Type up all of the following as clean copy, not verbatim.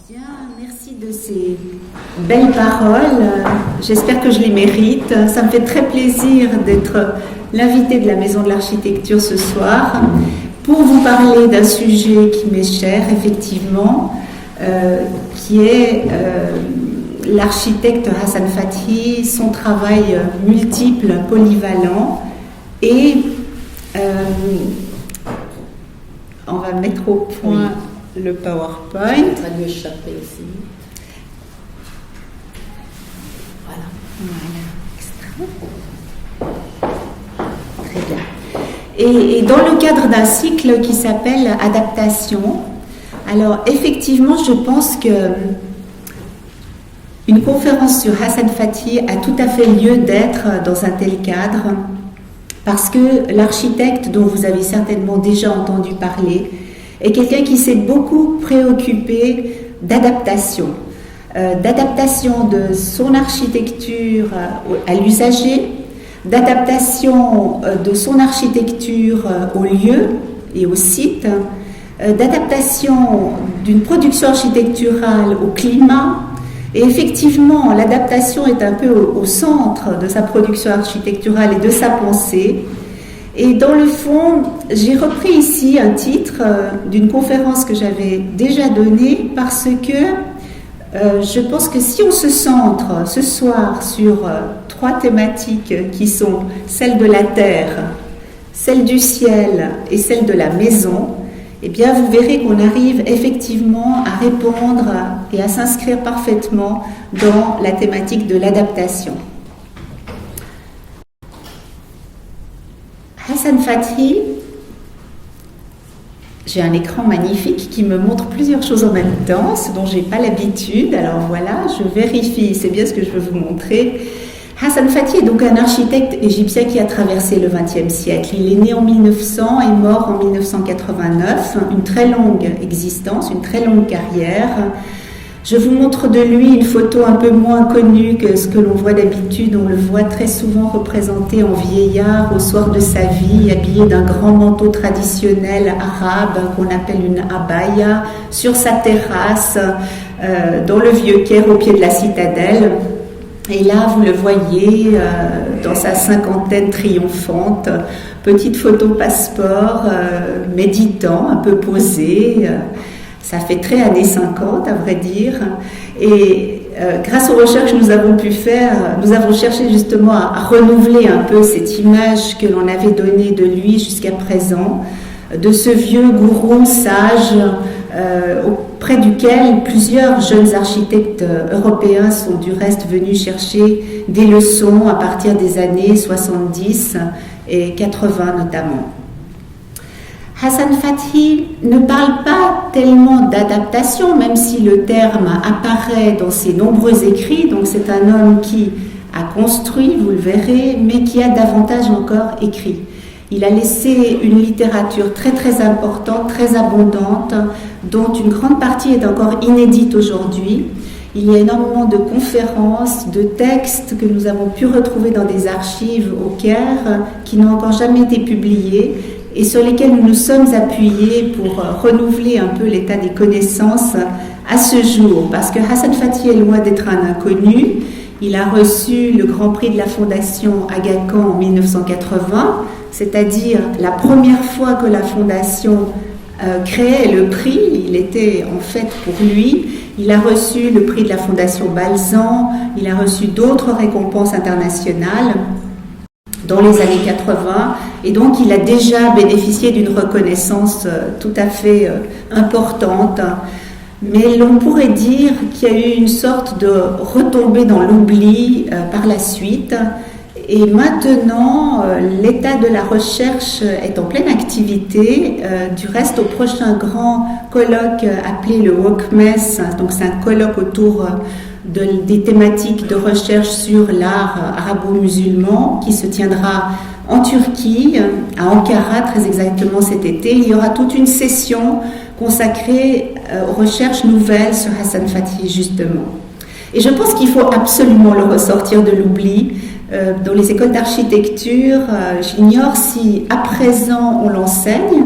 Bien, merci de ces belles paroles. J'espère que je les mérite. Ça me fait très plaisir d'être l'invitée de la Maison de l'Architecture ce soir pour vous parler d'un sujet qui m'est cher, effectivement, qui est l'architecte Hassan Fathi, son travail multiple, polyvalent. Et on va mettre au point le PowerPoint. Ça lui échapper aussi. Voilà. Très bien. Et dans le cadre d'un cycle qui s'appelle Adaptation, alors effectivement, je pense que une conférence sur Hassan Fathi a tout à fait lieu d'être dans un tel cadre, parce que l'architecte dont vous avez certainement déjà entendu parler est quelqu'un qui s'est beaucoup préoccupé d'adaptation de son architecture à l'usager, d'adaptation de son architecture au lieu et au site, d'adaptation d'une production architecturale au climat. Et effectivement, l'adaptation est un peu au centre de sa production architecturale et de sa pensée. Et dans le fond, j'ai repris ici un titre d'une conférence que j'avais déjà donnée parce que je pense que si on se centre ce soir sur trois thématiques qui sont celle de la terre, celle du ciel et celle de la maison, eh bien vous verrez qu'on arrive effectivement à répondre et à s'inscrire parfaitement dans la thématique de l'adaptation. Hassan Fathi, j'ai un écran magnifique qui me montre plusieurs choses en même temps, ce dont je n'ai pas l'habitude. Alors voilà, je vérifie, c'est bien ce que je veux vous montrer. Hassan Fathi est donc un architecte égyptien qui a traversé le XXe siècle. Il est né en 1900 et mort en 1989, une très longue existence, une très longue carrière. Je vous montre de lui une photo un peu moins connue que ce que l'on voit d'habitude. On le voit très souvent représenté en vieillard au soir de sa vie, habillé d'un grand manteau traditionnel arabe qu'on appelle une abaya, sur sa terrasse, dans le Vieux-Caire, au pied de la citadelle. Et là, vous le voyez dans sa cinquantaine triomphante, petite photo passeport, méditant, un peu posé. Ça fait très années 50, à vrai dire. Et grâce aux recherches que nous avons pu faire, nous avons cherché justement à renouveler un peu cette image que l'on avait donnée de lui jusqu'à présent, de ce vieux gourou sage auprès duquel plusieurs jeunes architectes européens sont du reste venus chercher des leçons à partir des années 70 et 80 notamment. Hassan Fathi ne parle pas tellement d'adaptation, même si le terme apparaît dans ses nombreux écrits. Donc c'est un homme qui a construit, vous le verrez, mais qui a davantage encore écrit. Il a laissé une littérature très très importante, très abondante, dont une grande partie est encore inédite aujourd'hui. Il y a énormément de conférences, de textes que nous avons pu retrouver dans des archives au Caire, qui n'ont encore jamais été publiés, et sur lesquels nous nous sommes appuyés pour renouveler un peu l'état des connaissances à ce jour. Parce que Hassan Fathi est loin d'être un inconnu. Il a reçu le Grand Prix de la Fondation Aga Khan en 1980, c'est-à-dire la première fois que la Fondation créait le prix. Il était en fait pour lui. Il a reçu le prix de la Fondation Balzan, il a reçu d'autres récompenses internationales dans les années 80, et donc il a déjà bénéficié d'une reconnaissance tout à fait importante. Mais l'on pourrait dire qu'il y a eu une sorte de retombée dans l'oubli par la suite. Et maintenant, l'état de la recherche est en pleine activité. Du reste, au prochain grand colloque appelé le WOCMES, donc c'est un colloque autour des thématiques de recherche sur l'art arabo-musulman qui se tiendra en Turquie, à Ankara très exactement cet été. Il y aura toute une session consacrée aux recherches nouvelles sur Hassan Fathi justement. Et je pense qu'il faut absolument le ressortir de l'oubli. Dans les écoles d'architecture, j'ignore si à présent on l'enseigne.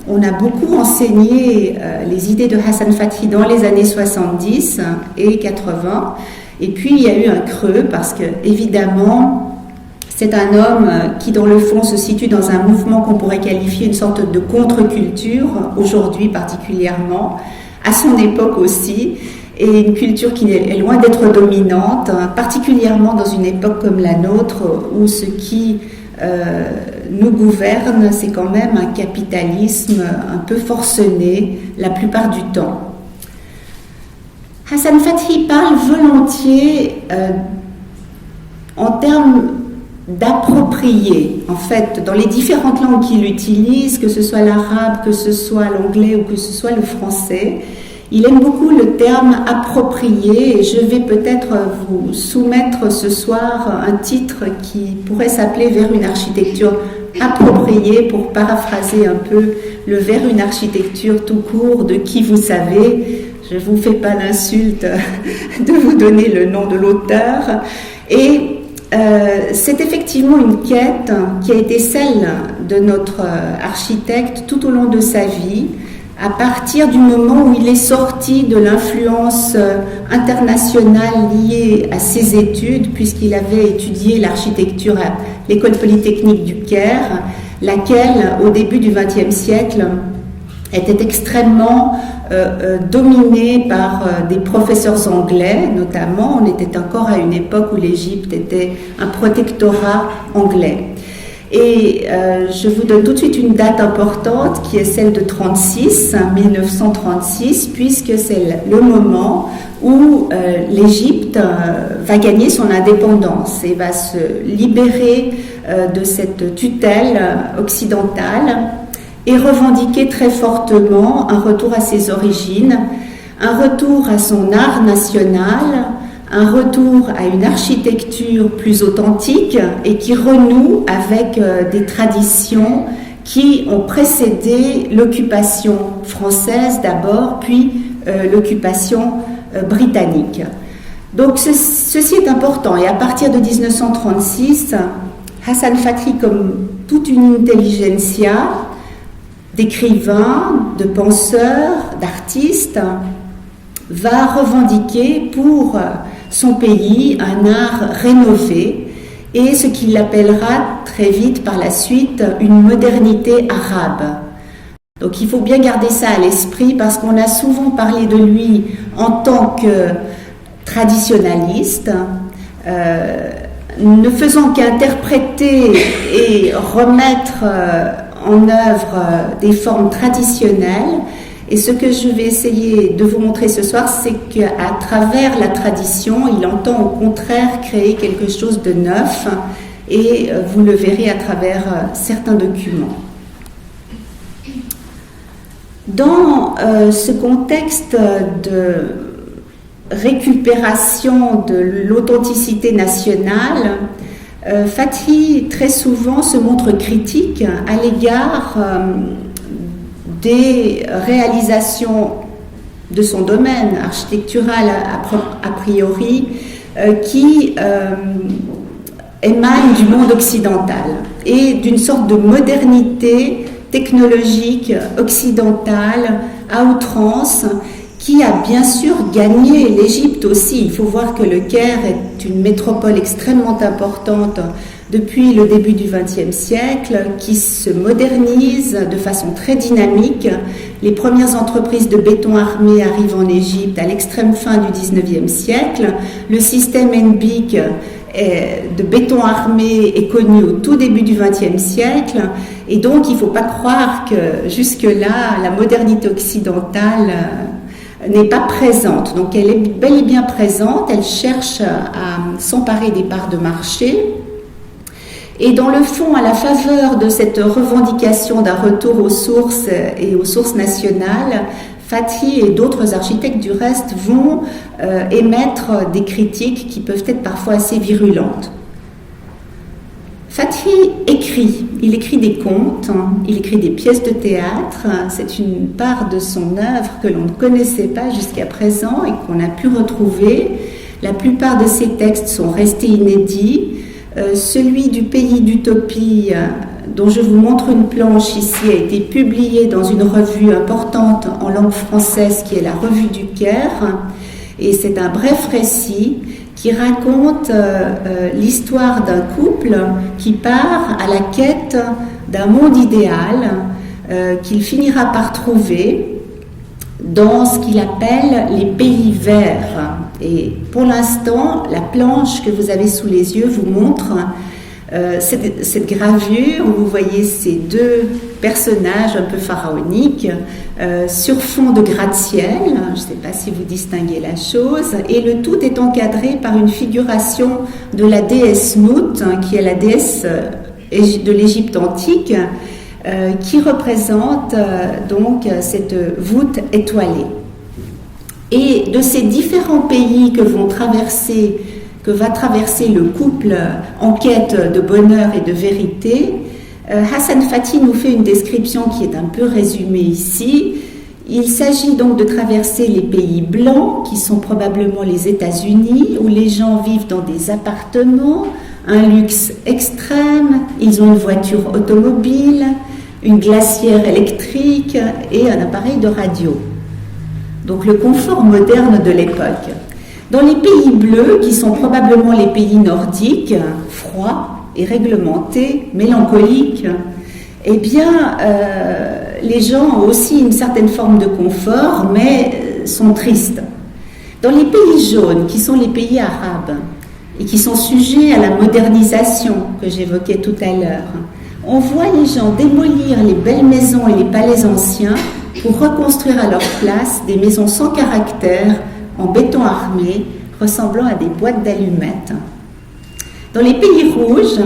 on a beaucoup enseigné les idées de Hassan Fathi dans les années 70 et 80. Et puis il y a eu un creux parce que, évidemment, c'est un homme qui, dans le fond, se situe dans un mouvement qu'on pourrait qualifier une sorte de contre-culture, aujourd'hui particulièrement, à son époque aussi, et une culture qui est loin d'être dominante, particulièrement dans une époque comme la nôtre, où ce qui nous gouverne, c'est quand même un capitalisme un peu forcené la plupart du temps. Hassan Fathi parle volontiers en termes d'approprier, en fait, dans les différentes langues qu'il utilise, que ce soit l'arabe, que ce soit l'anglais ou que ce soit le français. Il aime beaucoup le terme approprié et je vais peut-être vous soumettre ce soir un titre qui pourrait s'appeler Vers une architecture appropriée, pour paraphraser un peu le Vers une architecture tout court de qui vous savez. Je ne vous fais pas l'insulte de vous donner le nom de l'auteur. Et c'est effectivement une quête qui a été celle de notre architecte tout au long de sa vie, à partir du moment où il est sorti de l'influence internationale liée à ses études, puisqu'il avait étudié l'architecture à l'École polytechnique du Caire, laquelle, au début du XXe siècle, était extrêmement dominée par des professeurs anglais, notamment. On était encore à une époque où l'Égypte était un protectorat anglais. Et je vous donne tout de suite une date importante qui est celle de 1936, puisque c'est le moment où l'Égypte va gagner son indépendance et va se libérer de cette tutelle occidentale et revendiquer très fortement un retour à ses origines, un retour à son art national, un retour à une architecture plus authentique et qui renoue avec des traditions qui ont précédé l'occupation française d'abord, puis l'occupation britannique. Donc ceci est important, et à partir de 1936, Hassan Fathi, comme toute une intelligentsia d'écrivains, de penseurs, d'artistes, va revendiquer pour son pays un art rénové et ce qu'il appellera très vite par la suite une modernité arabe. Donc il faut bien garder ça à l'esprit parce qu'on a souvent parlé de lui en tant que traditionnaliste, ne faisant qu'interpréter et remettre en œuvre des formes traditionnelles. Et ce que je vais essayer de vous montrer ce soir, c'est qu'à travers la tradition, il entend au contraire créer quelque chose de neuf, et vous le verrez à travers certains documents. Dans ce contexte de récupération de l'authenticité nationale, Fathi très souvent se montre critique à l'égard des réalisations de son domaine architectural a priori qui émanent du monde occidental et d'une sorte de modernité technologique occidentale à outrance qui a bien sûr gagné l'Égypte aussi. Il faut voir que le Caire est une métropole extrêmement importante depuis le début du XXe siècle, qui se modernise de façon très dynamique. Les premières entreprises de béton armé arrivent en Égypte à l'extrême fin du XIXe siècle. Le système NBIC de béton armé est connu au tout début du XXe siècle. Et donc, il ne faut pas croire que jusque-là, la modernité occidentale n'est pas présente. Donc, elle est bel et bien présente. Elle cherche à s'emparer des parts de marché. Et dans le fond, à la faveur de cette revendication d'un retour aux sources et aux sources nationales, Fathi et d'autres architectes du reste vont émettre des critiques qui peuvent être parfois assez virulentes. Fathi écrit, il écrit des contes, il écrit des pièces de théâtre, c'est une part de son œuvre que l'on ne connaissait pas jusqu'à présent et qu'on a pu retrouver. La plupart de ses textes sont restés inédits. Celui du pays d'utopie dont je vous montre une planche ici, a été publiée dans une revue importante en langue française qui est la Revue du Caire. Et c'est un bref récit qui raconte l'histoire d'un couple qui part à la quête d'un monde idéal qu'il finira par trouver dans ce qu'il appelle les pays verts. Et pour l'instant, la planche que vous avez sous les yeux vous montre cette gravure où vous voyez ces deux personnages un peu pharaoniques sur fond de gratte-ciel. Je ne sais pas si vous distinguez la chose. Et le tout est encadré par une figuration de la déesse Nout, qui est la déesse de l'Égypte antique, qui représente donc cette voûte étoilée. Et de ces différents pays que va traverser le couple en quête de bonheur et de vérité, Hassan Fathy nous fait une description qui est un peu résumée ici. Il s'agit donc de traverser les pays blancs, qui sont probablement les États-Unis, où les gens vivent dans des appartements, un luxe extrême, ils ont une voiture automobile, une glacière électrique et un appareil de radio. Donc le confort moderne de l'époque. Dans les pays bleus, qui sont probablement les pays nordiques, froids et réglementés, mélancoliques, eh bien, les gens ont aussi une certaine forme de confort, mais sont tristes. Dans les pays jaunes, qui sont les pays arabes, et qui sont sujets à la modernisation que j'évoquais tout à l'heure, on voit les gens démolir les belles maisons et les palais anciens pour reconstruire à leur place des maisons sans caractère, en béton armé, ressemblant à des boîtes d'allumettes. Dans les pays rouges,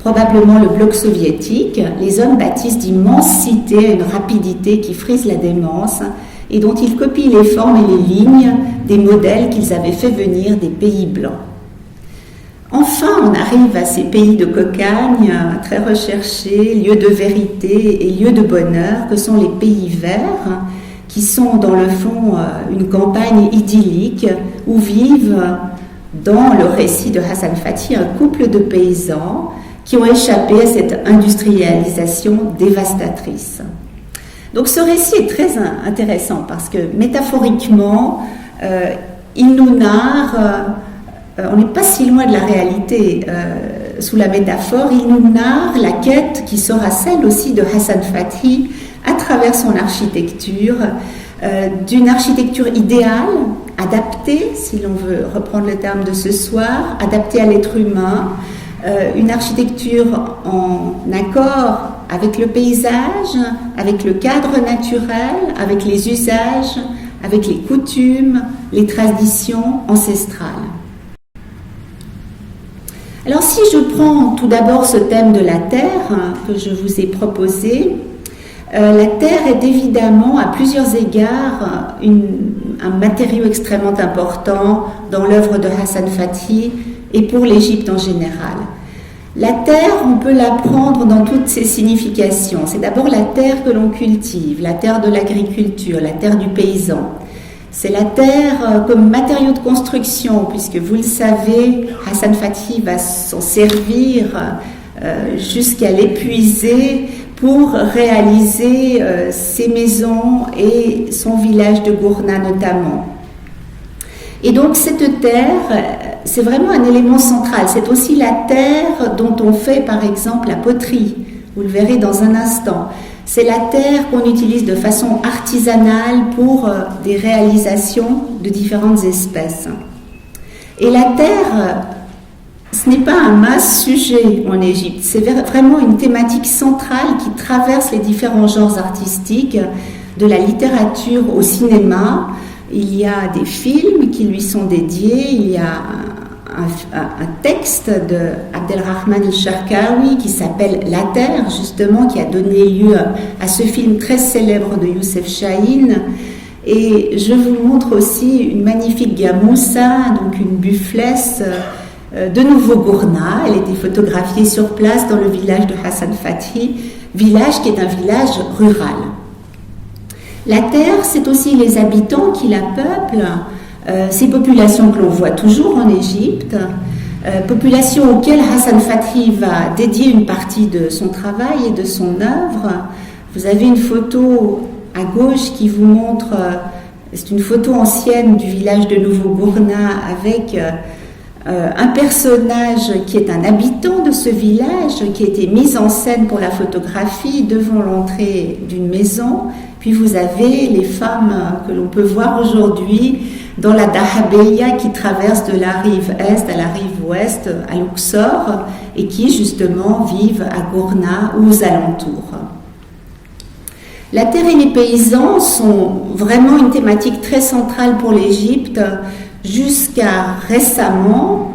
probablement le bloc soviétique, les hommes bâtissent d'immenses cités à une rapidité qui frise la démence et dont ils copient les formes et les lignes des modèles qu'ils avaient fait venir des pays blancs. Enfin, on arrive à ces pays de cocagne très recherchés, lieux de vérité et lieux de bonheur que sont les pays verts, qui sont dans le fond une campagne idyllique où vivent, dans le récit de Hassan Fathy, un couple de paysans qui ont échappé à cette industrialisation dévastatrice. Donc ce récit est très intéressant parce que métaphoriquement, il nous narre, on n'est pas si loin de la réalité sous la métaphore, il nous narre la quête qui sera celle aussi de Hassan Fathy à travers son architecture, d'une architecture idéale, adaptée, si l'on veut reprendre le terme de ce soir, adaptée à l'être humain, une architecture en accord avec le paysage, avec le cadre naturel, avec les usages, avec les coutumes, les traditions ancestrales. Alors si je prends tout d'abord ce thème de la terre que je vous ai proposé, la terre est évidemment à plusieurs égards un matériau extrêmement important dans l'œuvre de Hassan Fathy et pour l'Égypte en général. La terre, on peut la prendre dans toutes ses significations. C'est d'abord la terre que l'on cultive, la terre de l'agriculture, la terre du paysan. C'est la terre comme matériau de construction, puisque vous le savez, Hassan Fathy va s'en servir jusqu'à l'épuiser pour réaliser ses maisons et son village de Gourna notamment. Et donc cette terre, c'est vraiment un élément central. C'est aussi la terre dont on fait par exemple la poterie. Vous le verrez dans un instant. C'est la terre qu'on utilise de façon artisanale pour des réalisations de différentes espèces. Et la terre, ce n'est pas un mince sujet en Égypte. C'est vraiment une thématique centrale qui traverse les différents genres artistiques, de la littérature au cinéma. Il y a des films qui lui sont dédiés, il y a un texte de Abdelrahman El-Sharkawi qui s'appelle La Terre, justement, qui a donné lieu à ce film très célèbre de Youssef Chahine. Et je vous montre aussi une magnifique gamoussa, donc une bufflesse de Nouveau Gourna. Elle était photographiée sur place dans le village de Hassan Fathy, village qui est un village rural. La terre, c'est aussi les habitants qui la peuplent, ces populations que l'on voit toujours en Égypte, population auquel Hassan Fathi va dédier une partie de son travail et de son œuvre. Vous avez une photo à gauche qui vous montre, c'est une photo ancienne du village de Nouveau-Gourna avec un personnage qui est un habitant de ce village, qui a été mis en scène pour la photographie devant l'entrée d'une maison. Puis vous avez les femmes que l'on peut voir aujourd'hui dans la Dahabeya qui traverse de la rive est à la rive ouest à Luxor et qui justement vivent à Gourna ou aux alentours. La terre et les paysans sont vraiment une thématique très centrale pour l'Égypte jusqu'à récemment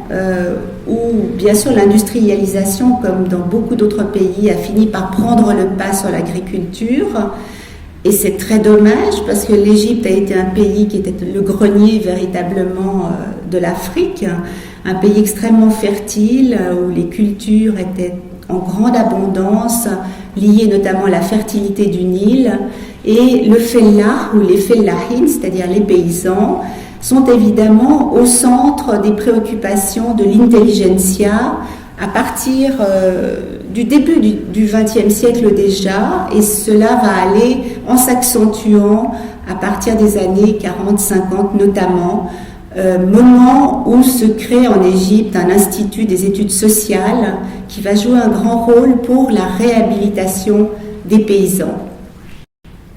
où bien sûr l'industrialisation, comme dans beaucoup d'autres pays, a fini par prendre le pas sur l'agriculture. Et c'est très dommage parce que l'Égypte a été un pays qui était le grenier véritablement de l'Afrique, un pays extrêmement fertile où les cultures étaient en grande abondance, liées notamment à la fertilité du Nil. Et le fellah ou les fellahin, c'est-à-dire les paysans, sont évidemment au centre des préoccupations de l'intelligentsia à partir du début du XXe siècle déjà, et cela va aller en s'accentuant à partir des années 40-50 notamment, moment où se crée en Égypte un institut des études sociales qui va jouer un grand rôle pour la réhabilitation des paysans.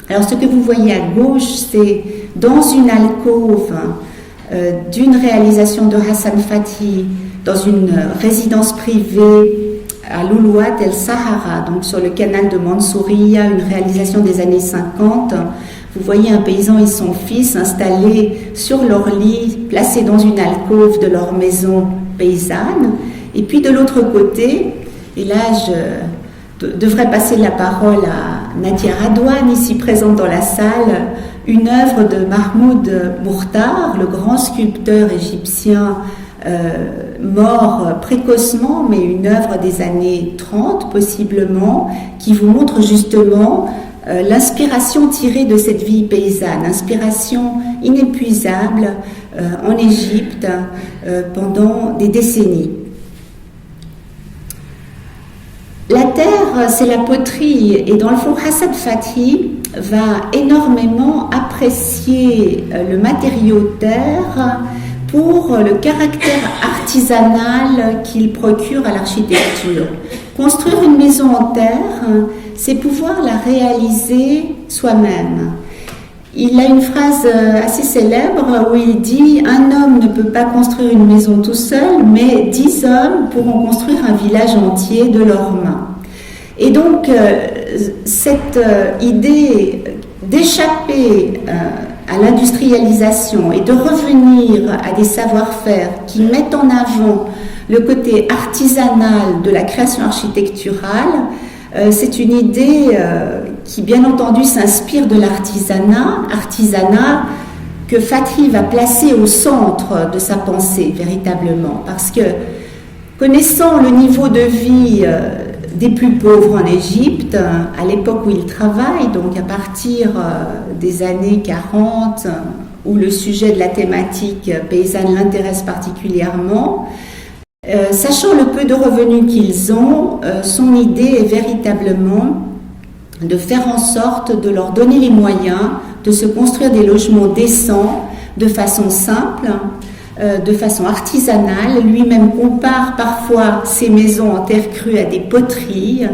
Alors ce que vous voyez à gauche, c'est dans une alcôve d'une réalisation de Hassan Fathi, dans une résidence privée à Loulouat El Sahara, donc sur le canal de Mansouriya, une réalisation des années 50. Vous voyez un paysan et son fils installés sur leur lit, placés dans une alcôve de leur maison paysanne. Et puis de l'autre côté, et là je devrais passer la parole à Nadia Radouane, ici présente dans la salle, une œuvre de Mahmoud Mourtar, le grand sculpteur égyptien mort précocement, mais une œuvre des années 30 possiblement, qui vous montre justement l'inspiration tirée de cette vie paysanne, inspiration inépuisable en Égypte pendant des décennies. La terre, c'est la poterie, et dans le fond, Hassan Fathi va énormément apprécier le matériau terre pour le caractère artisanal qu'il procure à l'architecture. Construire une maison en terre, c'est pouvoir la réaliser soi-même. Il a une phrase assez célèbre où il dit « Un homme ne peut pas construire une maison tout seul, mais 10 hommes pourront construire un village entier de leurs mains. » Et donc, cette idée d'échapper à l'industrialisation et de revenir à des savoir-faire qui mettent en avant le côté artisanal de la création architecturale, c'est une idée qui, bien entendu, s'inspire de l'artisanat que Fathi va placer au centre de sa pensée, véritablement. Parce que, connaissant le niveau de vie des plus pauvres en Égypte, à l'époque où il travaille, donc à partir des années 40, où le sujet de la thématique paysanne l'intéresse particulièrement, sachant le peu de revenus qu'ils ont, son idée est véritablement de faire en sorte de leur donner les moyens de se construire des logements décents de façon simple, de façon artisanale. Lui-même compare parfois ces maisons en terre crue à des poteries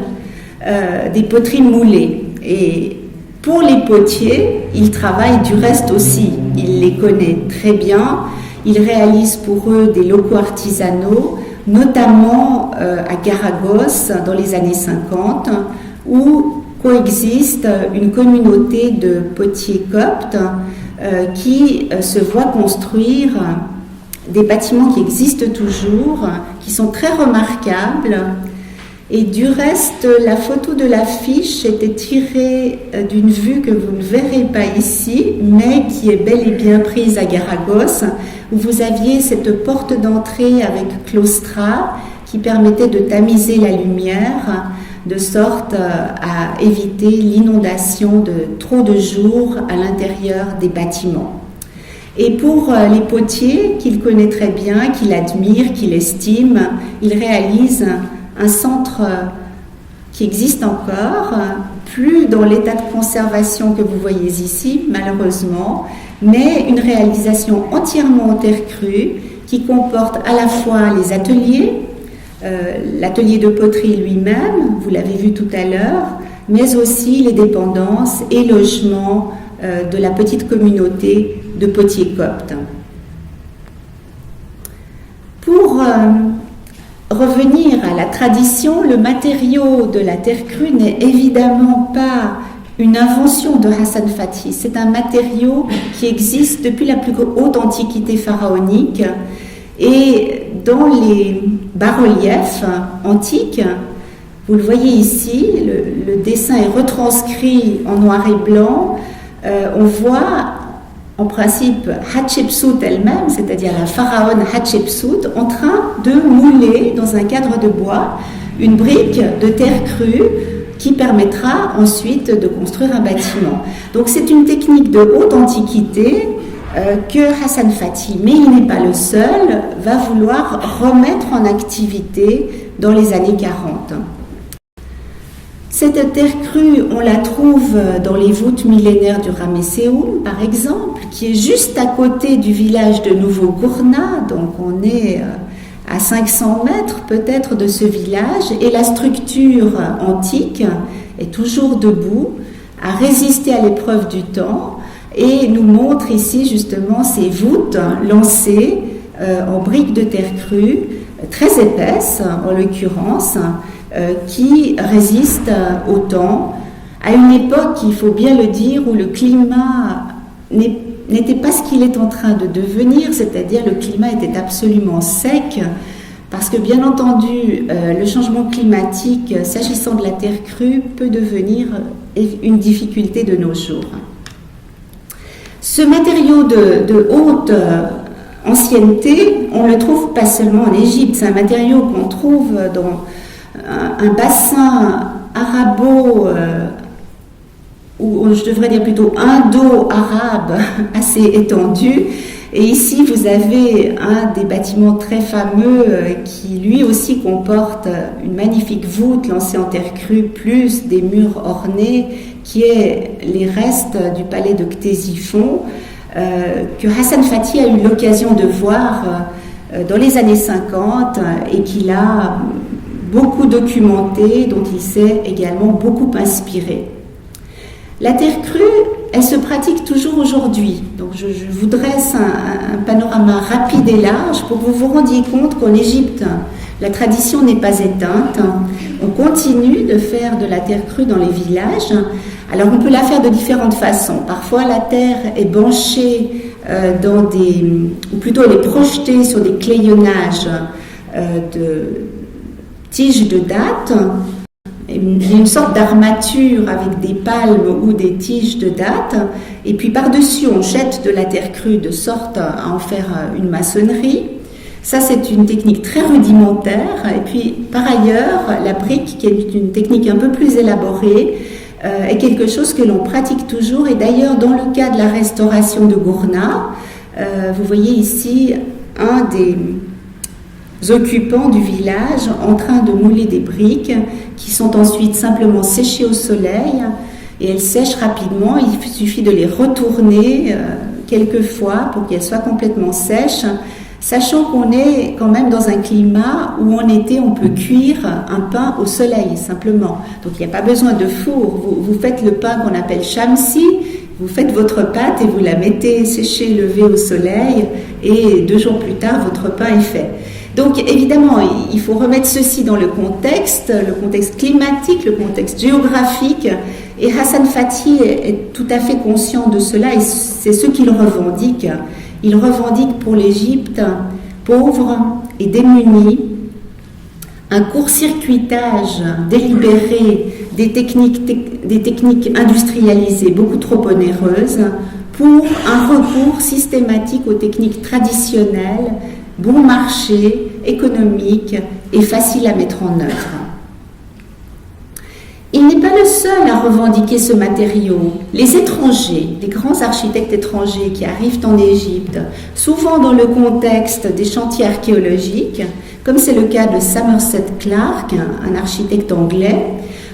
moulées. Et pour les potiers, il travaille du reste aussi. Il les connaît très bien. Il réalise pour eux des locaux artisanaux, notamment à Garagos dans les années 50, où coexiste une communauté de potiers coptes qui se voit construire des bâtiments qui existent toujours, qui sont très remarquables. Et du reste, la photo de l'affiche était tirée d'une vue que vous ne verrez pas ici, mais qui est bel et bien prise à Garagos, où vous aviez cette porte d'entrée avec claustra qui permettait de tamiser la lumière, de sorte à éviter l'inondation de trop de jour à l'intérieur des bâtiments. Et pour les potiers qu'il connaît très bien, qu'il admire, qu'il estime, il réalise un centre qui existe encore, plus dans l'état de conservation que vous voyez ici, malheureusement, mais une réalisation entièrement en terre crue qui comporte à la fois les ateliers, l'atelier de poterie lui-même, vous l'avez vu tout à l'heure, mais aussi les dépendances et logements de la petite communauté de potiers coptes. Pour revenir à la tradition, le matériau de la terre crue n'est évidemment pas une invention de Hassan Fathi. C'est un matériau qui existe depuis la plus haute antiquité pharaonique. Et dans les bas-reliefs antiques, vous le voyez ici, le dessin est retranscrit en noir et blanc. On voit en principe Hatshepsut elle-même, c'est-à-dire la pharaone Hatshepsut, en train de mouler dans un cadre de bois une brique de terre crue qui permettra ensuite de construire un bâtiment. Donc c'est une technique de haute antiquité que Hassan Fathi, mais il n'est pas le seul, va vouloir remettre en activité dans les années 40. Cette terre crue, on la trouve dans les voûtes millénaires du Ramesséum, par exemple, qui est juste à côté du village de Nouveau-Gourna, donc on est à 500 mètres peut-être de ce village, et la structure antique est toujours debout, a résisté à l'épreuve du temps, et nous montre ici justement ces voûtes lancées en briques de terre crue, très épaisses en l'occurrence, qui résistent au temps, à une époque, il faut bien le dire, où le climat n'était pas ce qu'il est en train de devenir, c'est-à-dire le climat était absolument sec, parce que bien entendu, le changement climatique, s'agissant de la terre crue, peut devenir une difficulté de nos jours. Ce matériau de haute ancienneté, on le trouve pas seulement en Égypte, c'est un matériau qu'on trouve dans un bassin arabo, ou je devrais dire plutôt indo-arabe, assez étendu. Et ici, vous avez un des bâtiments très fameux qui lui aussi comporte une magnifique voûte lancée en terre crue, plus des murs ornés, qui est les restes du palais de Ctésiphon, que Hassan Fathi a eu l'occasion de voir dans les années 50 et qu'il a beaucoup documenté, dont il s'est également beaucoup inspiré. La terre crue, elle se pratique toujours aujourd'hui. Donc je vous dresse un panorama rapide et large pour que vous vous rendiez compte qu'en Égypte, la tradition n'est pas éteinte. On continue de faire de la terre crue dans les villages. Alors on peut la faire de différentes façons. Parfois la terre est banchée ou plutôt elle est projetée sur des clayonnages de tiges de dattes. Il y a une sorte d'armature avec des palmes ou des tiges de dattes, et puis par-dessus on jette de la terre crue de sorte à en faire une maçonnerie. Ça, c'est une technique très rudimentaire. Et puis par ailleurs, la brique, qui est une technique un peu plus élaborée, est quelque chose que l'on pratique toujours. Et d'ailleurs, dans le cas de la restauration de Gourna, vous voyez ici un des occupants du village en train de mouler des briques qui sont ensuite simplement séchées au soleil, et elles sèchent rapidement. Il suffit de les retourner quelques fois pour qu'elles soient complètement sèches, sachant qu'on est quand même dans un climat où en été on peut cuire un pain au soleil simplement. Donc il n'y a pas besoin de four. Vous faites le pain qu'on appelle shamsi, vous faites votre pâte et vous la mettez sécher, levée au soleil, et 2 jours plus tard votre pain est fait. Donc évidemment, il faut remettre ceci dans le contexte climatique, le contexte géographique, et Hassan Fathi est tout à fait conscient de cela, et c'est ce qu'il revendique. Il revendique pour l'Égypte pauvre et démunie un court-circuitage délibéré des techniques industrialisées beaucoup trop onéreuses pour un recours systématique aux techniques traditionnelles, bon marché, économique et facile à mettre en œuvre. Et il n'est pas le seul à revendiquer ce matériau. Les étrangers, les grands architectes étrangers qui arrivent en Égypte, souvent dans le contexte des chantiers archéologiques, comme c'est le cas de Somerset Clarke, un architecte anglais,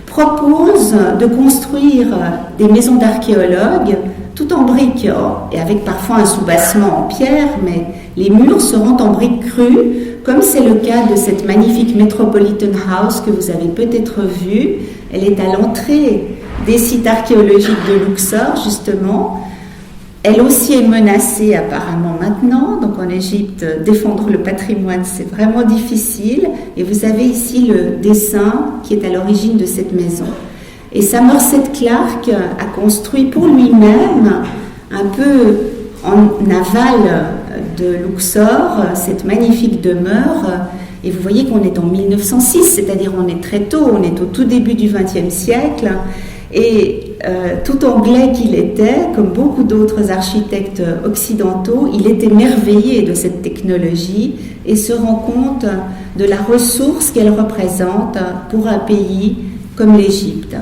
proposent de construire des maisons d'archéologues tout en briques et avec parfois un soubassement en pierre, mais les murs seront en briques crues, comme c'est le cas de cette magnifique Metropolitan House que vous avez peut-être vue. Elle est à l'entrée des sites archéologiques de Luxor, justement. Elle aussi est menacée apparemment maintenant. Donc en Égypte, défendre le patrimoine, c'est vraiment difficile. Et vous avez ici le dessin qui est à l'origine de cette maison. Et Somerset Clarke a construit pour lui-même, un peu en aval de Luxor, cette magnifique demeure. Et vous voyez qu'on est en 1906, c'est-à-dire on est très tôt, on est au tout début du XXe siècle. Et tout anglais qu'il était, comme beaucoup d'autres architectes occidentaux, il est émerveillé de cette technologie et se rend compte de la ressource qu'elle représente pour un pays comme l'Égypte.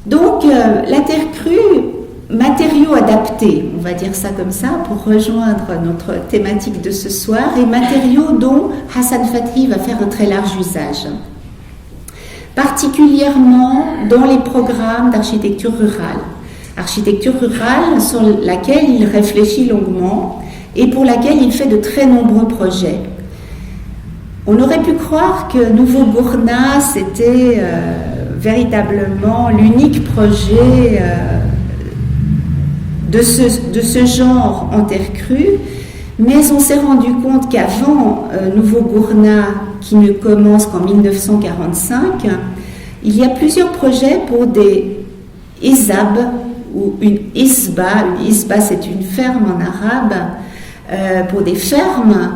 Donc, la terre crue, matériaux adaptés, on va dire ça comme ça, pour rejoindre notre thématique de ce soir, et matériaux dont Hassan Fathi va faire un très large usage, particulièrement dans les programmes d'architecture rurale. Architecture rurale sur laquelle il réfléchit longuement et pour laquelle il fait de très nombreux projets. On aurait pu croire que Nouveau Gourna, c'était véritablement l'unique projet de ce genre en terre crue, mais on s'est rendu compte qu'avant Nouveau Gourna, qui ne commence qu'en 1945, il y a plusieurs projets pour des isab ou une isba. Une isba, c'est une ferme en arabe, pour des fermes,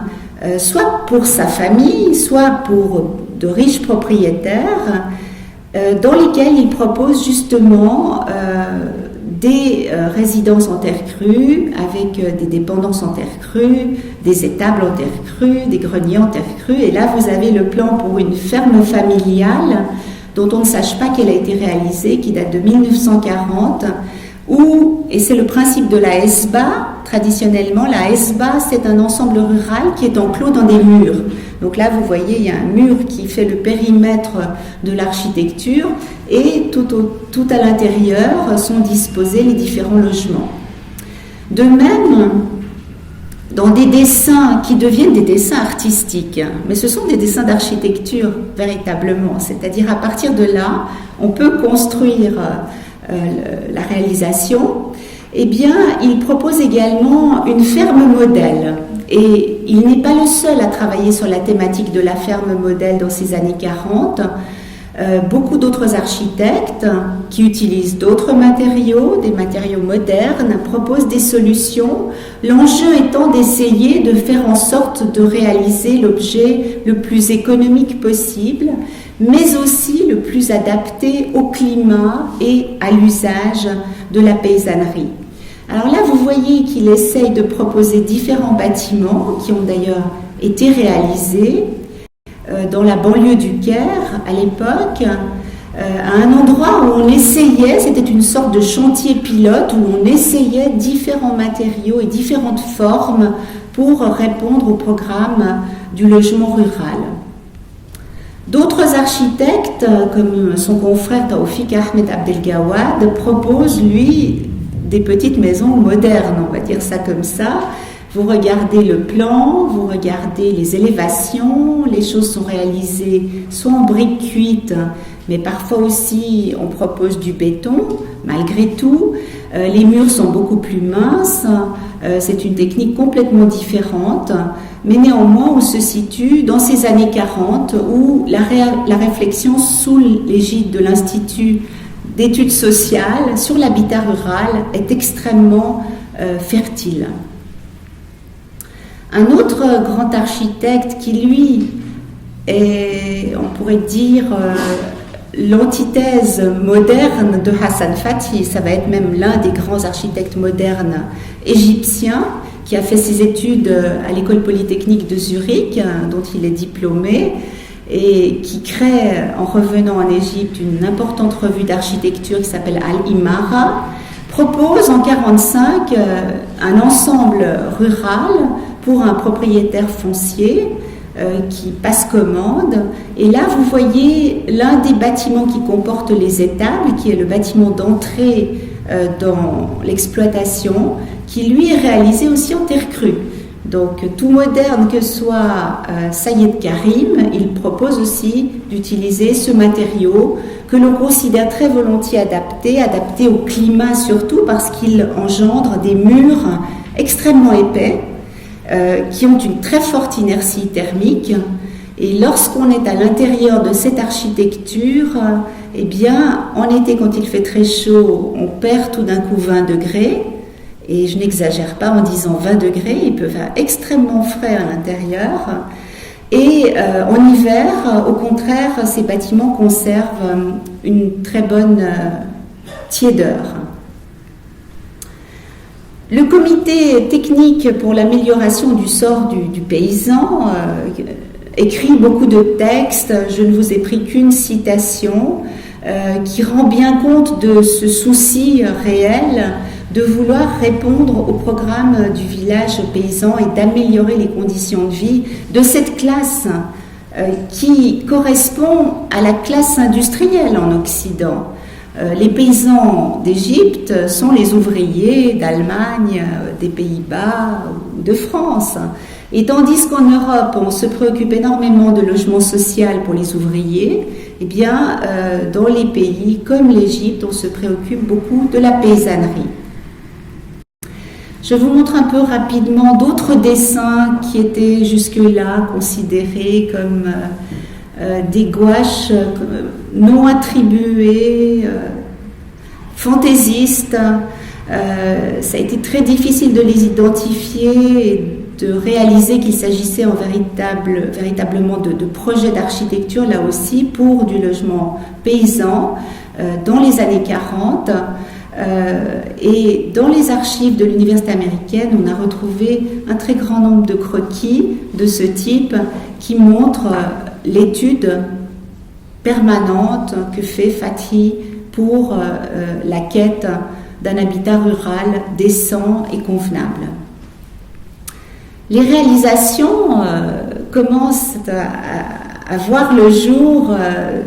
soit pour sa famille, soit pour de riches propriétaires, dans lesquels il propose justement des résidences en terre crue, avec des dépendances en terre crue, des étables en terre crue, des greniers en terre crue. Et là, vous avez le plan pour une ferme familiale dont on ne sache pas qu'elle a été réalisée, qui date de 1940, et c'est le principe de la esba. Traditionnellement, la esba, c'est un ensemble rural qui est enclos dans des murs. Donc là, vous voyez, il y a un mur qui fait le périmètre de l'architecture et tout à l'intérieur sont disposés les différents logements. De même, dans des dessins qui deviennent des dessins artistiques, mais ce sont des dessins d'architecture véritablement, c'est-à-dire à partir de là, on peut construire la réalisation. Eh bien, il propose également une ferme modèle. Et il n'est pas le seul à travailler sur la thématique de la ferme modèle dans ces années 40. Beaucoup d'autres architectes qui utilisent d'autres matériaux, des matériaux modernes, proposent des solutions. L'enjeu étant d'essayer de faire en sorte de réaliser l'objet le plus économique possible, mais aussi le plus adapté au climat et à l'usage de la paysannerie. Alors là, vous voyez qu'il essaye de proposer différents bâtiments qui ont d'ailleurs été réalisés dans la banlieue du Caire à l'époque, à un endroit où on essayait, c'était une sorte de chantier pilote, où on essayait différents matériaux et différentes formes pour répondre au programme du logement rural. D'autres architectes, comme son confrère Taoufik Ahmed Abdelgawad, proposent, lui, des petites maisons modernes, on va dire ça comme ça. Vous regardez le plan, vous regardez les élévations, les choses sont réalisées soit en briques cuites, mais parfois aussi on propose du béton, malgré tout. Les murs sont beaucoup plus minces, c'est une technique complètement différente, mais néanmoins on se situe dans ces années 40 où la réflexion sous l'égide de l'Institut d'études sociales sur l'habitat rural est extrêmement fertile. Un autre grand architecte qui, lui, est, on pourrait dire, l'antithèse moderne de Hassan Fathi, ça va être même l'un des grands architectes modernes égyptiens, qui a fait ses études à l'école polytechnique de Zurich, dont il est diplômé, et qui crée, en revenant en Égypte, une importante revue d'architecture qui s'appelle Al-Imara, propose en 1945 un ensemble rural pour un propriétaire foncier qui passe commande. Et là, vous voyez l'un des bâtiments qui comporte les étables, qui est le bâtiment d'entrée dans l'exploitation, qui lui est réalisé aussi en terre crue. Donc, tout moderne que soit Sayed Karim, il propose aussi d'utiliser ce matériau que l'on considère très volontiers adapté au climat surtout parce qu'il engendre des murs extrêmement épais qui ont une très forte inertie thermique. Et lorsqu'on est à l'intérieur de cette architecture, eh bien, en été, quand il fait très chaud, on perd tout d'un coup 20 degrés. Et je n'exagère pas en disant 20 degrés, il peut faire extrêmement frais à l'intérieur. Et en hiver, au contraire, ces bâtiments conservent une très bonne tiédeur. Le comité technique pour l'amélioration du sort du paysan écrit beaucoup de textes. Je ne vous ai pris qu'une citation qui rend bien compte de ce souci réel de vouloir répondre au programme du village paysan et d'améliorer les conditions de vie de cette classe qui correspond à la classe industrielle en Occident. Les paysans d'Égypte sont les ouvriers d'Allemagne, des Pays-Bas ou de France. Et tandis qu'en Europe, on se préoccupe énormément de logement social pour les ouvriers, eh bien, dans les pays comme l'Égypte, on se préoccupe beaucoup de la paysannerie. Je vous montre un peu rapidement d'autres dessins qui étaient jusque-là considérés comme des gouaches non attribuées, fantaisistes. Ça a été très difficile de les identifier et de réaliser qu'il s'agissait véritablement de projets d'architecture, là aussi, pour du logement paysan dans les années 40. Et dans les archives de l'université américaine, on a retrouvé un très grand nombre de croquis de ce type qui montrent l'étude permanente que fait Fathi pour la quête d'un habitat rural décent et convenable. Les réalisations commencent à voir le jour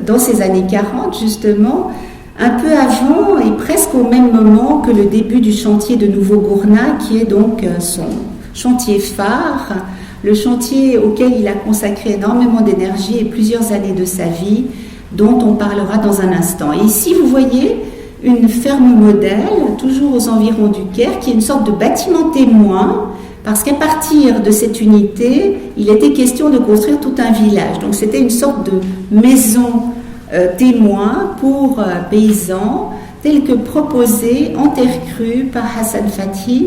dans ces années 40, justement, un peu avant et presque au même moment que le début du chantier de Nouveau Gourna, qui est donc son chantier phare, le chantier auquel il a consacré énormément d'énergie et plusieurs années de sa vie, dont on parlera dans un instant. Et ici, vous voyez une ferme modèle, toujours aux environs du Caire, qui est une sorte de bâtiment témoin, parce qu'à partir de cette unité, il était question de construire tout un village. Donc c'était une sorte de maison témoin pour paysans, tel que proposé en terre crue par Hassan Fathi.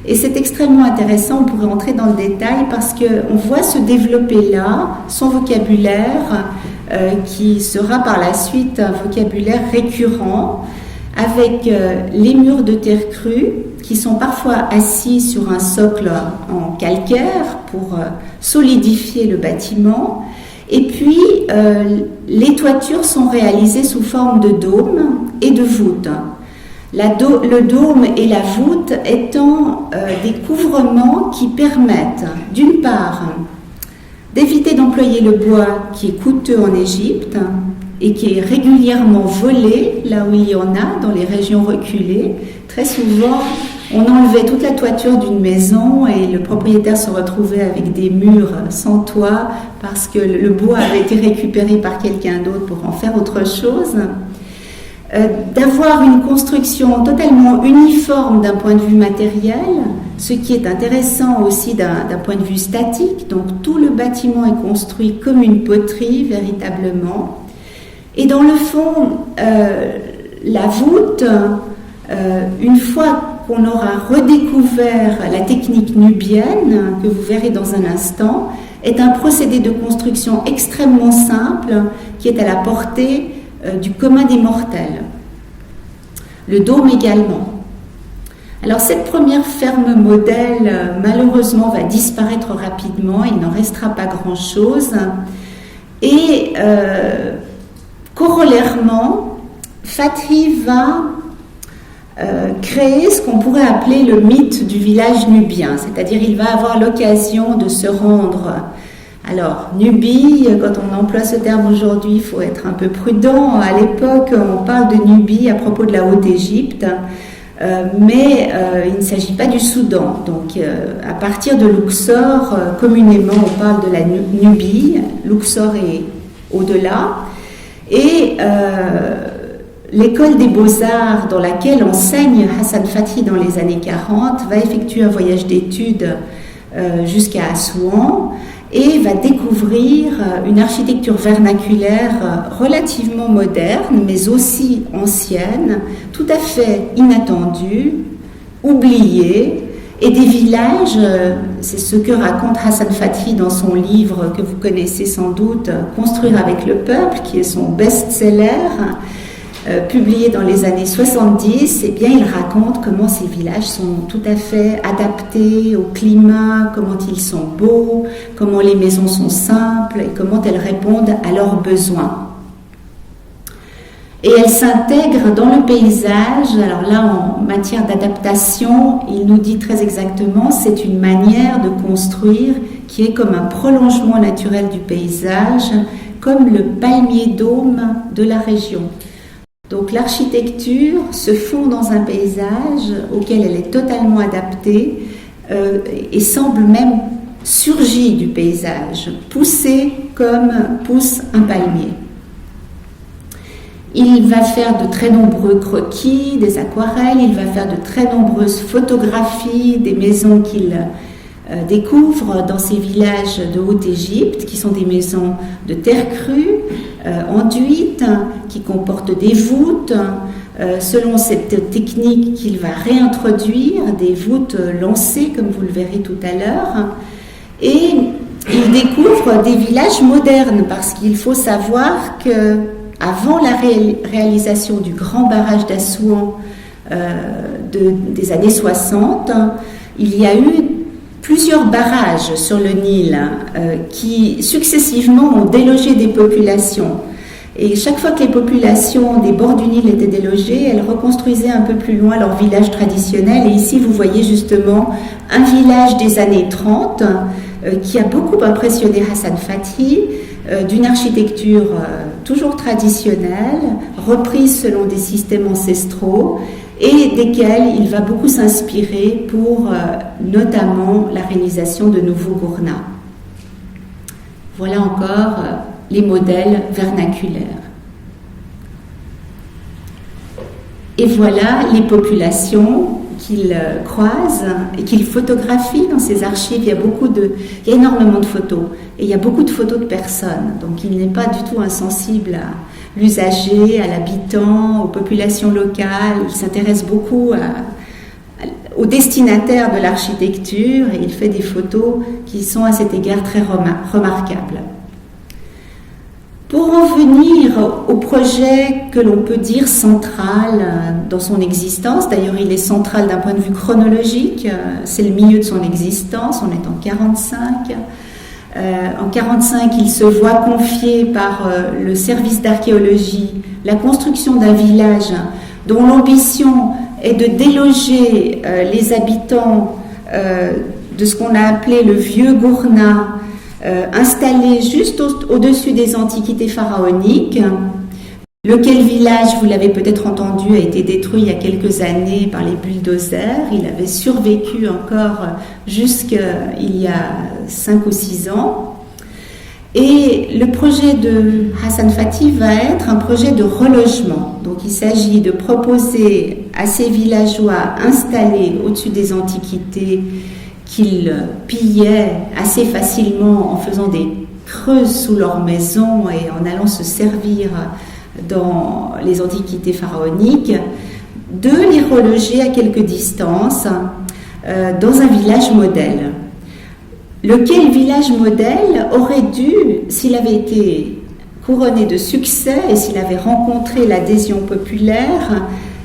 Et c'est extrêmement intéressant, on pourrait entrer dans le détail, parce qu'on voit se développer là son vocabulaire, qui sera par la suite un vocabulaire récurrent, avec les murs de terre crue, qui sont parfois assis sur un socle en calcaire pour solidifier le bâtiment. Et puis, les toitures sont réalisées sous forme de dôme et de voûte. Le dôme et la voûte étant des couvrements qui permettent, d'une part, d'éviter d'employer le bois qui est coûteux en Égypte et qui est régulièrement volé là où il y en a, dans les régions reculées. Très souvent, on enlevait toute la toiture d'une maison et le propriétaire se retrouvait avec des murs sans toit parce que le bois avait été récupéré par quelqu'un d'autre pour en faire autre chose. D'avoir une construction totalement uniforme d'un point de vue matériel, ce qui est intéressant aussi d'un point de vue statique. Donc tout le bâtiment est construit comme une poterie véritablement. Et dans le fond, la voûte, une fois qu'on aura redécouvert la technique nubienne, que vous verrez dans un instant, est un procédé de construction extrêmement simple qui est à la portée du commun des mortels. Le dôme également. Alors cette première ferme modèle, malheureusement, va disparaître rapidement, il n'en restera pas grand-chose. Et corollairement, Fathi va créer ce qu'on pourrait appeler le mythe du village nubien, c'est-à-dire il va avoir l'occasion de se rendre. Alors, Nubie, quand on emploie ce terme aujourd'hui, il faut être un peu prudent. À l'époque, on parle de Nubie à propos de la Haute-Égypte, mais il ne s'agit pas du Soudan. Donc, à partir de Luxor, communément, on parle de la Nubie. Luxor est au-delà. Et l'école des beaux-arts dans laquelle enseigne Hassan Fathi dans les années 40 va effectuer un voyage d'études jusqu'à Assouan et va découvrir une architecture vernaculaire relativement moderne, mais aussi ancienne, tout à fait inattendue, oubliée, et des villages, c'est ce que raconte Hassan Fathi dans son livre que vous connaissez sans doute, Construire avec le peuple, qui est son best-seller, publié dans les années 70, eh bien, il raconte comment ces villages sont tout à fait adaptés au climat, comment ils sont beaux, comment les maisons sont simples et comment elles répondent à leurs besoins. Et elles s'intègrent dans le paysage. Alors là, en matière d'adaptation, il nous dit très exactement, c'est une manière de construire qui est comme un prolongement naturel du paysage, comme le palmier dôme de la région. Donc l'architecture se fond dans un paysage auquel elle est totalement adaptée et semble même surgir du paysage, poussée comme pousse un palmier. Il va faire de très nombreux croquis, des aquarelles, il va faire de très nombreuses photographies des maisons qu'il découvre dans ces villages de Haute-Égypte, qui sont des maisons de terre crue, enduites, qui comportent des voûtes, selon cette technique qu'il va réintroduire, des voûtes lancées, comme vous le verrez tout à l'heure. Et il découvre des villages modernes, parce qu'il faut savoir que avant la réalisation du grand barrage d'Assouan des années 60, il y a eu plusieurs barrages sur le Nil qui successivement ont délogé des populations. Et chaque fois que les populations des bords du Nil étaient délogées, elles reconstruisaient un peu plus loin leur village traditionnel. Et ici, vous voyez justement un village des années 30 qui a beaucoup impressionné Hassan Fathi, d'une architecture toujours traditionnelle, reprise selon des systèmes ancestraux, et desquels il va beaucoup s'inspirer pour notamment la réalisation de nouveaux gournas. Voilà encore les modèles vernaculaires. Et voilà les populations qu'il croise et qu'il photographie dans ses archives. Il y a énormément de photos et il y a beaucoup de photos de personnes. Donc il n'est pas du tout insensible à l'usager, à l'habitant, aux populations locales. Il s'intéresse beaucoup aux destinataires de l'architecture et il fait des photos qui sont à cet égard très remarquables. Pour en venir au projet que l'on peut dire central dans son existence, d'ailleurs il est central d'un point de vue chronologique, c'est le milieu de son existence, on est en 45. En 45, il se voit confier par le service d'archéologie la construction d'un village dont l'ambition est de déloger les habitants de ce qu'on a appelé le vieux Gourna, installé juste au-dessus des antiquités pharaoniques, lequel village, vous l'avez peut-être entendu, a été détruit il y a quelques années par les bulldozers. Il avait survécu encore jusqu'il y a 5 ou 6 ans. Et le projet de Hassan Fathi va être un projet de relogement. Donc il s'agit de proposer à ces villageois installés au-dessus des antiquités qu'ils pillaient assez facilement en faisant des creuses sous leurs maisons et en allant se servir dans les antiquités pharaoniques, de les reloger à quelque distance dans un village modèle. Lequel village modèle aurait dû, s'il avait été couronné de succès et s'il avait rencontré l'adhésion populaire,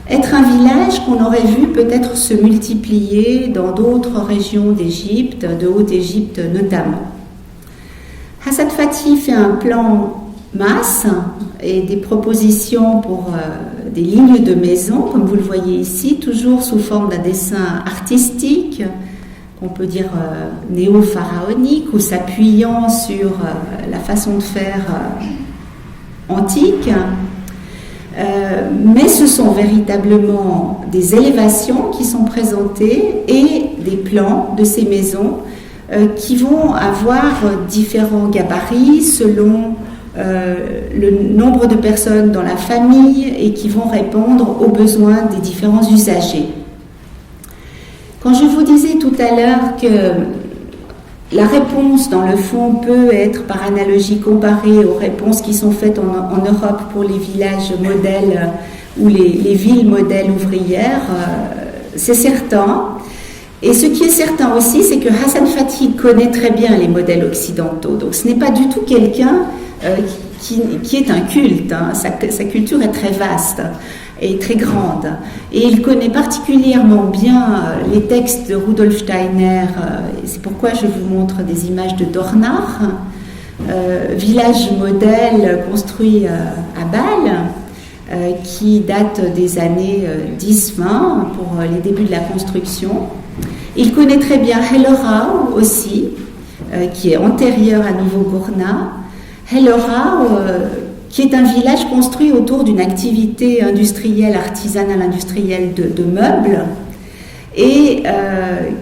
être un village qu'on aurait vu peut-être se multiplier dans d'autres régions d'Égypte, de Haute-Égypte notamment. Hassan Fathi fait un plan masse et des propositions pour des lignes de maison, comme vous le voyez ici, toujours sous forme d'un dessin artistique, qu'on peut dire néo-pharaonique, ou s'appuyant sur la façon de faire antique. Mais ce sont véritablement des élévations qui sont présentées et des plans de ces maisons qui vont avoir différents gabarits selon le nombre de personnes dans la famille et qui vont répondre aux besoins des différents usagers. Quand je vous disais tout à l'heure que la réponse, dans le fond, peut être par analogie comparée aux réponses qui sont faites en Europe pour les villages modèles ou les villes modèles ouvrières, c'est certain. Et ce qui est certain aussi, c'est que Hassan Fathi connaît très bien les modèles occidentaux. Donc ce n'est pas du tout quelqu'un qui est un culte. Hein. Sa culture est très vaste et très grande. Et il connaît particulièrement bien les textes de Rudolf Steiner. Et c'est pourquoi je vous montre des images de Dornach, village modèle construit à Bâle, qui date des années 10-20 pour les débuts de la construction. Il connaît très bien Hellerau aussi, qui est antérieur à Novo-Gourna. Hellerau, qui est un village construit autour d'une activité industrielle, artisanale industrielle de meubles, et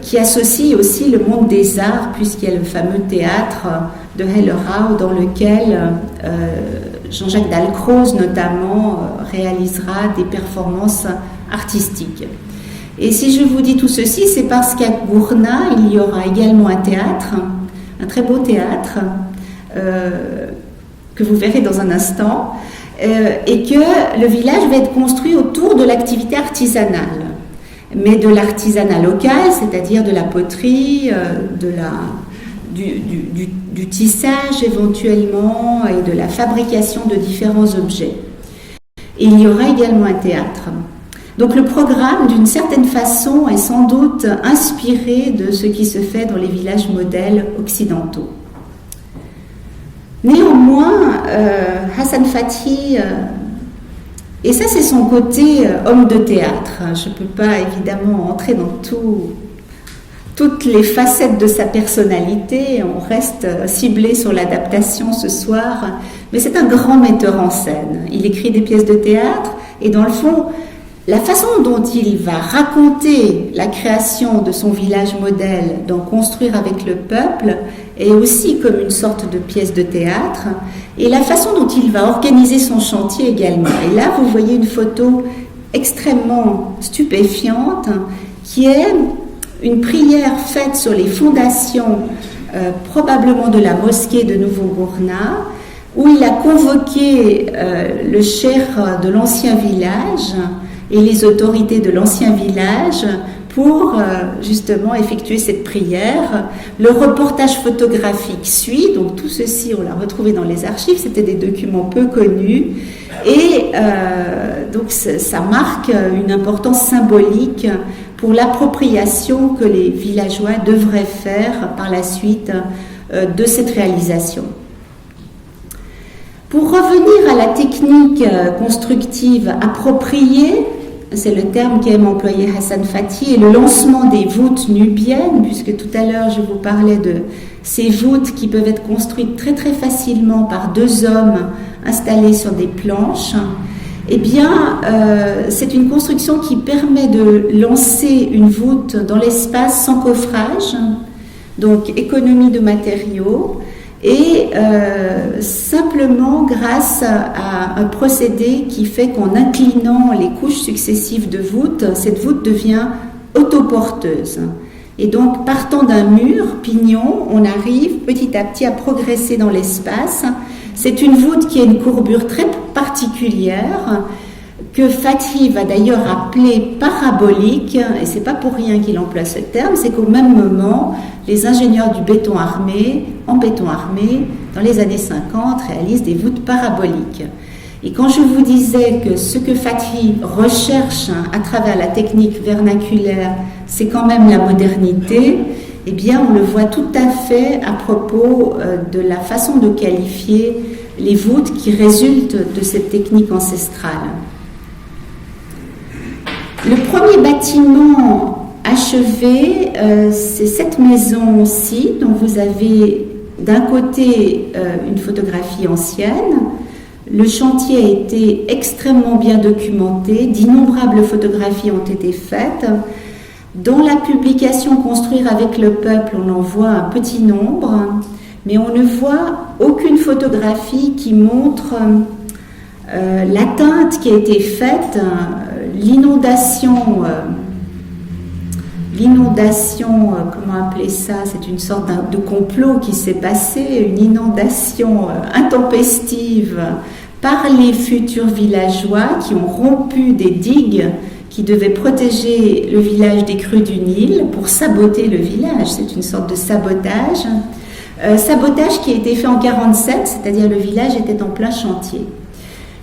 qui associe aussi le monde des arts, puisqu'il y a le fameux théâtre de Hellerau dans lequel Jean-Jacques Dalcroze notamment réalisera des performances artistiques. Et si je vous dis tout ceci, c'est parce qu'à Gourna, il y aura également un théâtre, un très beau théâtre, que vous verrez dans un instant, et que le village va être construit autour de l'activité artisanale, mais de l'artisanat local, c'est-à-dire de la poterie, du tissage éventuellement, et de la fabrication de différents objets. Et il y aura également un théâtre. Donc le programme, d'une certaine façon, est sans doute inspiré de ce qui se fait dans les villages modèles occidentaux. Néanmoins, Hassan Fathi, et ça c'est son côté homme de théâtre, je ne peux pas évidemment entrer dans toutes les facettes de sa personnalité, on reste ciblé sur l'adaptation ce soir, mais c'est un grand metteur en scène. Il écrit des pièces de théâtre et dans le fond, la façon dont il va raconter la création de son village modèle, d'en construire avec le peuple, est aussi comme une sorte de pièce de théâtre, et la façon dont il va organiser son chantier également. Et là, vous voyez une photo extrêmement stupéfiante, qui est une prière faite sur les fondations, probablement de la mosquée de Novo-Gourna, où il a convoqué le cheikh de l'ancien village, et les autorités de l'ancien village pour justement effectuer cette prière. Le reportage photographique suit, donc tout ceci on l'a retrouvé dans les archives, c'était des documents peu connus et donc ça marque une importance symbolique pour l'appropriation que les villageois devraient faire par la suite de cette réalisation. Pour revenir à la technique constructive appropriée, c'est le terme qu'aime employer Hassan Fathi, et le lancement des voûtes nubiennes, puisque tout à l'heure je vous parlais de ces voûtes qui peuvent être construites très très facilement par deux hommes installés sur des planches, eh bien c'est une construction qui permet de lancer une voûte dans l'espace sans coffrage, donc économie de matériaux, et simplement grâce à un procédé qui fait qu'en inclinant les couches successives de voûte, cette voûte devient autoporteuse. Et donc, partant d'un mur, pignon, on arrive petit à petit à progresser dans l'espace. C'est une voûte qui a une courbure très particulière, que Fathi va d'ailleurs appeler parabolique, et c'est pas pour rien qu'il emploie ce terme, c'est qu'au même moment, les ingénieurs du béton armé, en béton armé, dans les années 50, réalisent des voûtes paraboliques. Et quand je vous disais que ce que Fathi recherche à travers la technique vernaculaire, c'est quand même la modernité, eh bien, on le voit tout à fait à propos de la façon de qualifier les voûtes qui résultent de cette technique ancestrale. Le premier bâtiment achevé, c'est cette maison-ci, dont vous avez d'un côté une photographie ancienne. Le chantier a été extrêmement bien documenté, d'innombrables photographies ont été faites. Dans la publication Construire avec le peuple, on en voit un petit nombre, mais on ne voit aucune photographie qui montre l'atteinte qui a été faite, l'inondation, comment appeler ça, c'est une sorte de complot qui s'est passé, une inondation intempestive par les futurs villageois qui ont rompu des digues qui devaient protéger le village des crues du Nil pour saboter le village. C'est une sorte de sabotage. Sabotage qui a été fait en 1947, c'est-à-dire le village était en plein chantier.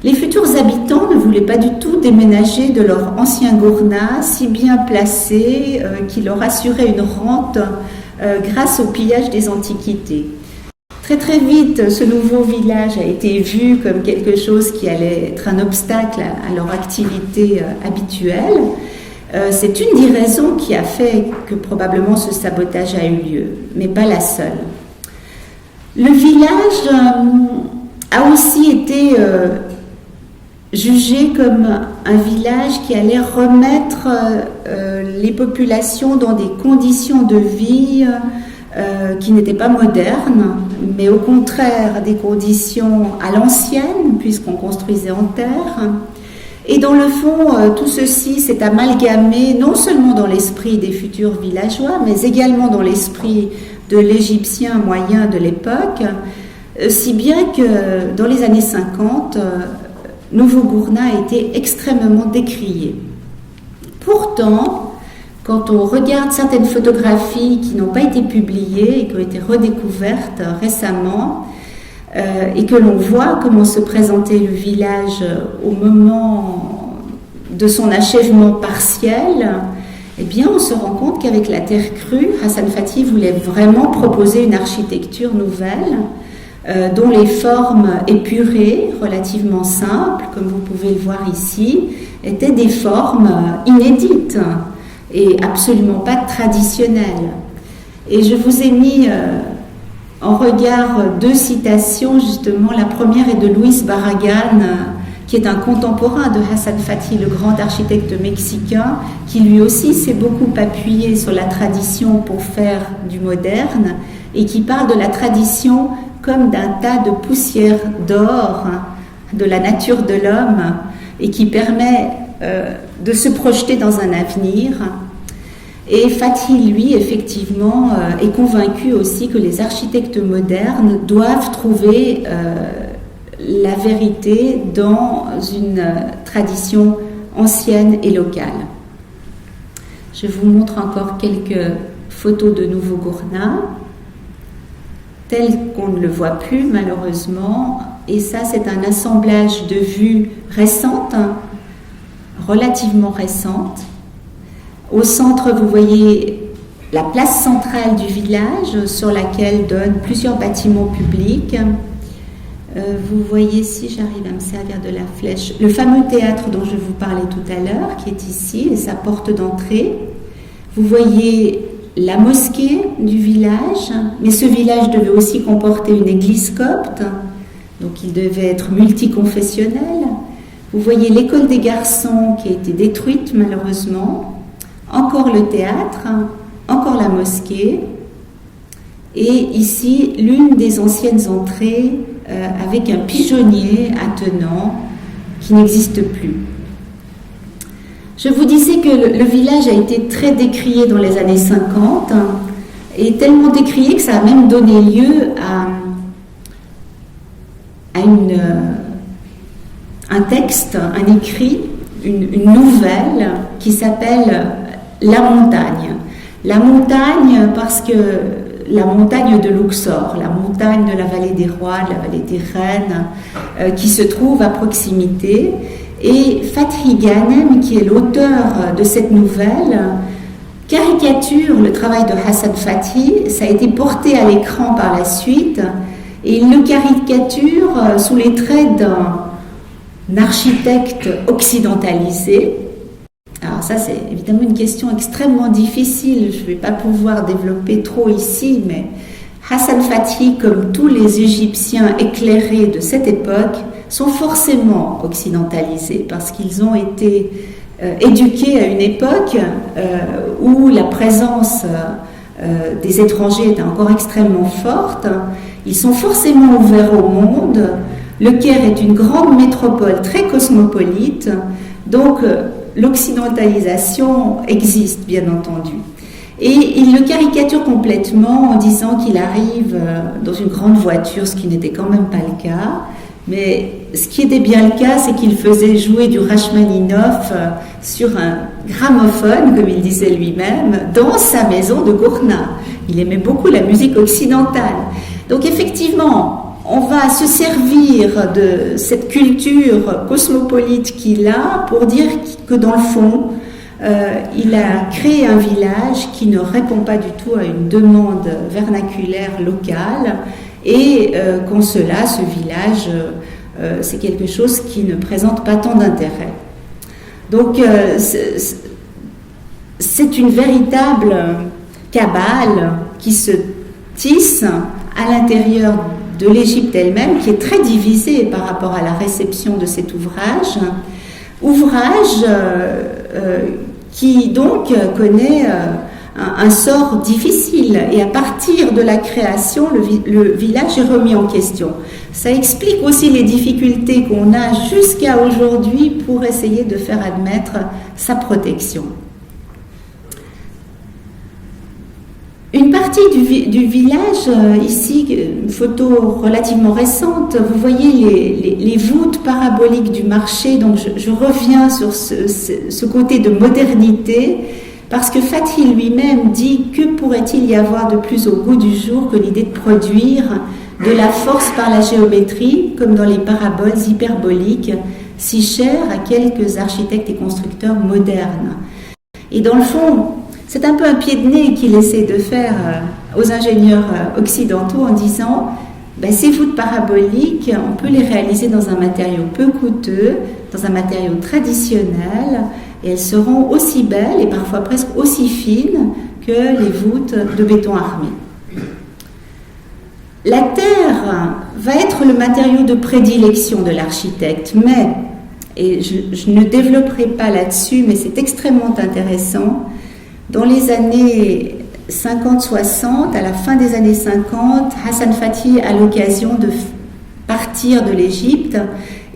Les futurs habitants ne voulaient pas du tout déménager de leur ancien gourna si bien placé qui leur assurait une rente grâce au pillage des antiquités. Très très vite, ce nouveau village a été vu comme quelque chose qui allait être un obstacle à leur activité habituelle. C'est une des raisons qui a fait que probablement ce sabotage a eu lieu, mais pas la seule. Le village a aussi été jugé comme un village qui allait remettre les populations dans des conditions de vie qui n'étaient pas modernes, mais au contraire des conditions à l'ancienne, puisqu'on construisait en terre. Et dans le fond, tout ceci s'est amalgamé non seulement dans l'esprit des futurs villageois, mais également dans l'esprit de l'Égyptien moyen de l'époque, si bien que dans les années 50, Nouveau Gourna a été extrêmement décrié. Pourtant, quand on regarde certaines photographies qui n'ont pas été publiées et qui ont été redécouvertes récemment, et que l'on voit comment se présentait le village au moment de son achèvement partiel, eh bien on se rend compte qu'avec la terre crue, Hassan Fathy voulait vraiment proposer une architecture nouvelle, dont les formes épurées, relativement simples, comme vous pouvez le voir ici, étaient des formes inédites et absolument pas traditionnelles. Et je vous ai mis en regard deux citations, justement. La première est de Luis Barragan, qui est un contemporain de Hassan Fathy, le grand architecte mexicain, qui lui aussi s'est beaucoup appuyé sur la tradition pour faire du moderne, et qui parle de la tradition comme d'un tas de poussière d'or, de la nature de l'homme, et qui permet de se projeter dans un avenir. Et Fathy, lui, effectivement, est convaincu aussi que les architectes modernes doivent trouver la vérité dans une tradition ancienne et locale. Je vous montre encore quelques photos de Nouveau Gourna, tel qu'on ne le voit plus malheureusement. Et ça, c'est un assemblage de vues récentes, relativement récentes. Au centre, vous voyez la place centrale du village sur laquelle donnent plusieurs bâtiments publics. Vous voyez, si j'arrive à me servir de la flèche, le fameux théâtre dont je vous parlais tout à l'heure, qui est ici, et sa porte d'entrée. Vous voyez la mosquée du village, mais ce village devait aussi comporter une église copte, donc il devait être multiconfessionnel. Vous voyez l'école des garçons qui a été détruite malheureusement, encore le théâtre, encore la mosquée, et ici l'une des anciennes entrées avec un pigeonnier attenant qui n'existe plus. Je vous disais que le village a été très décrié dans les années 50, et tellement décrié que ça a même donné lieu à un texte, un écrit, une nouvelle qui s'appelle La montagne. La montagne parce que la montagne de Luxor, la montagne de la vallée des rois, de la vallée des reines, qui se trouve à proximité. Et Fathy Ghanem, qui est l'auteur de cette nouvelle, caricature le travail de Hassan Fathi. Ça a été porté à l'écran par la suite, et il le caricature sous les traits d'un architecte occidentalisé. Alors ça, c'est évidemment une question extrêmement difficile, je ne vais pas pouvoir développer trop ici, mais Hassan Fathi, comme tous les Égyptiens éclairés de cette époque, sont forcément occidentalisés parce qu'ils ont été éduqués à une époque où la présence des étrangers était encore extrêmement forte. Ils sont forcément ouverts au monde. Le Caire est une grande métropole très cosmopolite, donc l'occidentalisation existe, bien entendu. Et il le caricature complètement en disant qu'il arrive dans une grande voiture, ce qui n'était quand même pas le cas. Mais ce qui était bien le cas, c'est qu'il faisait jouer du Rachmaninoff sur un gramophone, comme il disait lui-même, dans sa maison de Gourna. Il aimait beaucoup la musique occidentale. Donc effectivement, on va se servir de cette culture cosmopolite qu'il a pour dire que dans le fond, il a créé un village qui ne répond pas du tout à une demande vernaculaire locale et qu'en cela, ce village, c'est quelque chose qui ne présente pas tant d'intérêt. Donc, c'est une véritable cabale qui se tisse à l'intérieur de l'Égypte elle-même, qui est très divisée par rapport à la réception de cet ouvrage. Ouvrage qui donc connaît un sort difficile, et à partir de la création, le village est remis en question. Ça explique aussi les difficultés qu'on a jusqu'à aujourd'hui pour essayer de faire admettre sa protection. Une partie du village, ici, une photo relativement récente, vous voyez les voûtes paraboliques du marché. Donc je reviens sur ce côté de modernité, parce que Fathi lui-même dit que pourrait-il y avoir de plus au goût du jour que l'idée de produire de la force par la géométrie, comme dans les paraboles hyperboliques, si chères à quelques architectes et constructeurs modernes. Et dans le fond, c'est un peu un pied de nez qu'il essaie de faire aux ingénieurs occidentaux en disant ces voûtes paraboliques, on peut les réaliser dans un matériau peu coûteux, dans un matériau traditionnel, et elles seront aussi belles et parfois presque aussi fines que les voûtes de béton armé. La terre va être le matériau de prédilection de l'architecte, mais, et je ne développerai pas là-dessus, mais c'est extrêmement intéressant, dans les années 50-60, à la fin des années 50, Hassan Fathi a l'occasion de partir de l'Égypte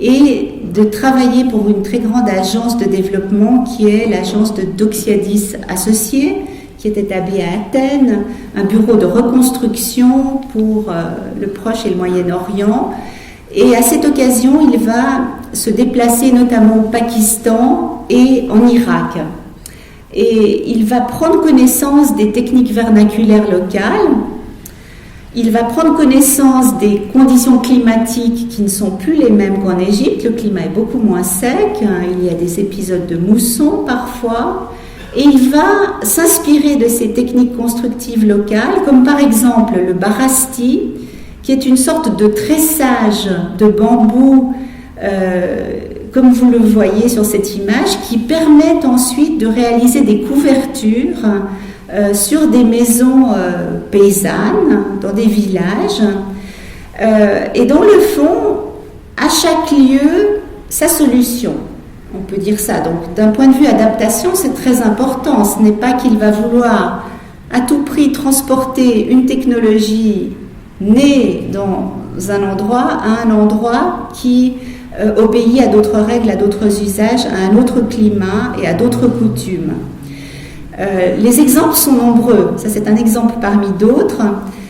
et de travailler pour une très grande agence de développement qui est l'agence de Doxiadis Associés, qui est établie à Athènes, un bureau de reconstruction pour le Proche et le Moyen-Orient. Et à cette occasion, il va se déplacer notamment au Pakistan et en Irak. Et il va prendre connaissance des techniques vernaculaires locales, il va prendre connaissance des conditions climatiques qui ne sont plus les mêmes qu'en Égypte. Le climat est beaucoup moins sec, il y a des épisodes de mousson parfois, et il va s'inspirer de ces techniques constructives locales, comme par exemple le barasti, qui est une sorte de tressage de bambou, comme vous le voyez sur cette image, qui permet ensuite de réaliser des couvertures sur des maisons paysannes, dans des villages. Et dans le fond, à chaque lieu, sa solution. On peut dire ça. Donc, d'un point de vue adaptation, c'est très important. Ce n'est pas qu'il va vouloir à tout prix transporter une technologie née dans un endroit à un endroit qui obéit à d'autres règles, à d'autres usages, à un autre climat et à d'autres coutumes. Les exemples sont nombreux. Ça, c'est un exemple parmi d'autres.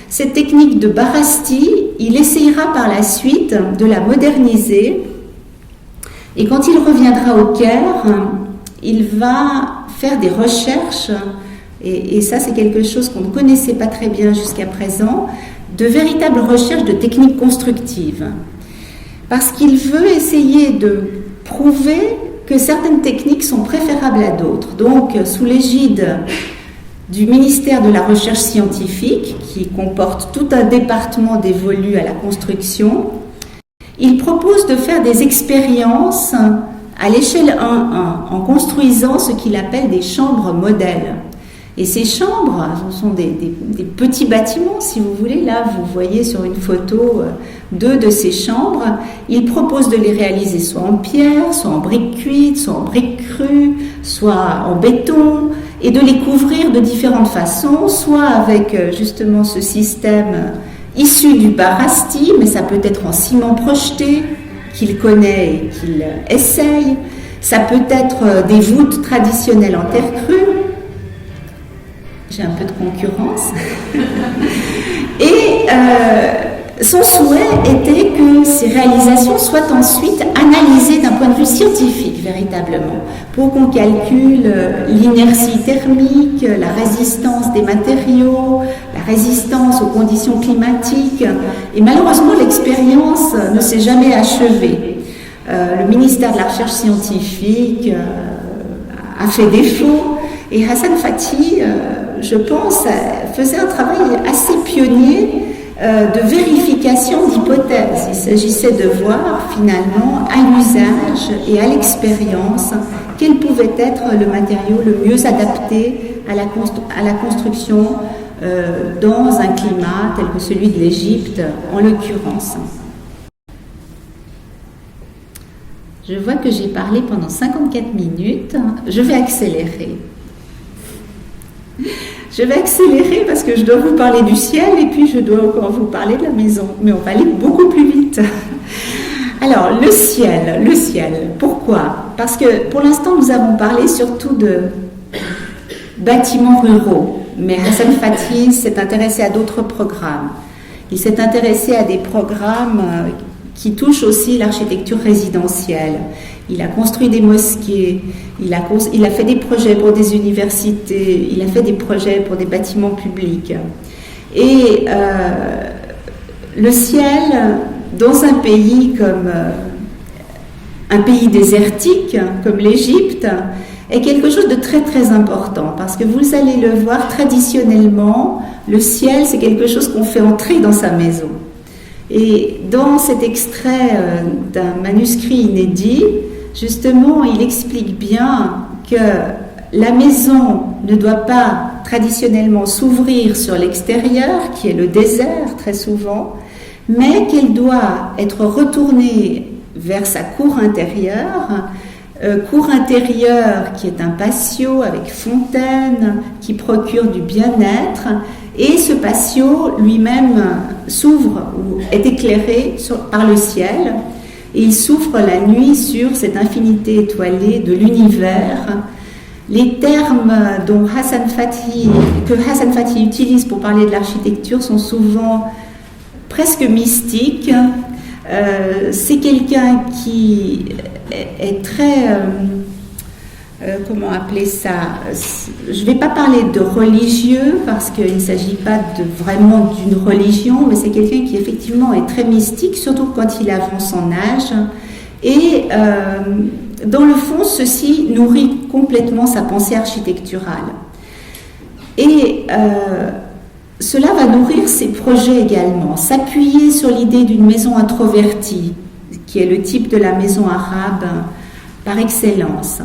Cette technique de barasti, il essayera par la suite de la moderniser. Et quand il reviendra au Caire, il va faire des recherches, et ça, c'est quelque chose qu'on ne connaissait pas très bien jusqu'à présent, de véritables recherches de techniques constructives. Parce qu'il veut essayer de prouver que certaines techniques sont préférables à d'autres. Donc, sous l'égide du ministère de la Recherche scientifique, qui comporte tout un département dévolu à la construction. Il propose de faire des expériences à l'échelle 1-1 en construisant ce qu'il appelle des chambres modèles. Et ces chambres, ce sont des petits bâtiments, si vous voulez. Là, vous voyez sur une photo 2 de ces chambres. Il propose de les réaliser soit en pierre, soit en briques cuites, soit en briques crues, soit en béton, et de les couvrir de différentes façons, soit avec justement ce système issu du Barasti, mais ça peut être en ciment projeté, qu'il connaît et qu'il essaye. Ça peut être des voûtes traditionnelles en terre crue. J'ai un peu de concurrence. Et son souhait était que ces réalisations soient ensuite analysées d'un point de vue scientifique, véritablement, pour qu'on calcule l'inertie thermique, la résistance des matériaux, la résistance aux conditions climatiques. Et malheureusement, l'expérience ne s'est jamais achevée. Le ministère de la Recherche scientifique a fait défaut, et Hassan Fathi, je pense, faisait un travail assez pionnier de vérification d'hypothèses. Il s'agissait de voir finalement à l'usage et à l'expérience quel pouvait être le matériau le mieux adapté à la construction dans un climat tel que celui de l'Égypte en l'occurrence. Je vois que j'ai parlé pendant 54 minutes. Je vais accélérer. Je vais accélérer parce que je dois vous parler du ciel et puis je dois encore vous parler de la maison. Mais on va aller beaucoup plus vite. Alors, le ciel. Pourquoi ? Parce que pour l'instant, nous avons parlé surtout de bâtiments ruraux. Mais Hassan Fathi s'est intéressé à d'autres programmes. Il s'est intéressé à des programmes qui touchent aussi l'architecture résidentielle. Il a construit des mosquées, il a fait des projets pour des universités, il a fait des projets pour des bâtiments publics. Et le ciel, dans un pays comme un pays désertique comme l'Égypte, est quelque chose de très très important parce que vous allez le voir traditionnellement, le ciel c'est quelque chose qu'on fait entrer dans sa maison. Et dans cet extrait d'un manuscrit inédit, justement, il explique bien que la maison ne doit pas traditionnellement s'ouvrir sur l'extérieur, qui est le désert très souvent, mais qu'elle doit être retournée vers sa cour intérieure qui est un patio avec fontaine, qui procure du bien-être, et ce patio lui-même s'ouvre ou est éclairé par le ciel, et il s'ouvre la nuit sur cette infinité étoilée de l'univers. Les termes que Hassan Fathi utilise pour parler de l'architecture sont souvent presque mystiques. C'est quelqu'un qui est très... comment appeler ça ? Je ne vais pas parler de religieux parce qu'il ne s'agit pas vraiment d'une religion, mais c'est quelqu'un qui effectivement est très mystique, surtout quand il avance en âge. Et dans le fond, ceci nourrit complètement sa pensée architecturale. Et cela va nourrir ses projets également, s'appuyer sur l'idée d'une maison introvertie, qui est le type de la maison arabe par excellence.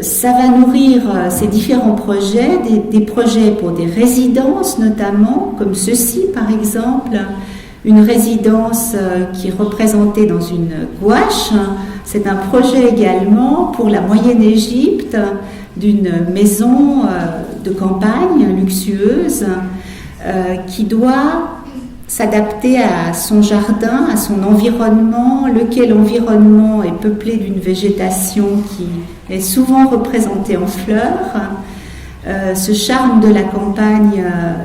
Ça va nourrir ces différents projets, des projets pour des résidences notamment, comme ceci par exemple, une résidence qui est représentée dans une gouache. C'est un projet également pour la Moyenne-Égypte d'une maison de campagne luxueuse qui doit s'adapter à son jardin, à son environnement, lequel environnement est peuplé d'une végétation qui est souvent représentée en fleurs. Ce charme de la campagne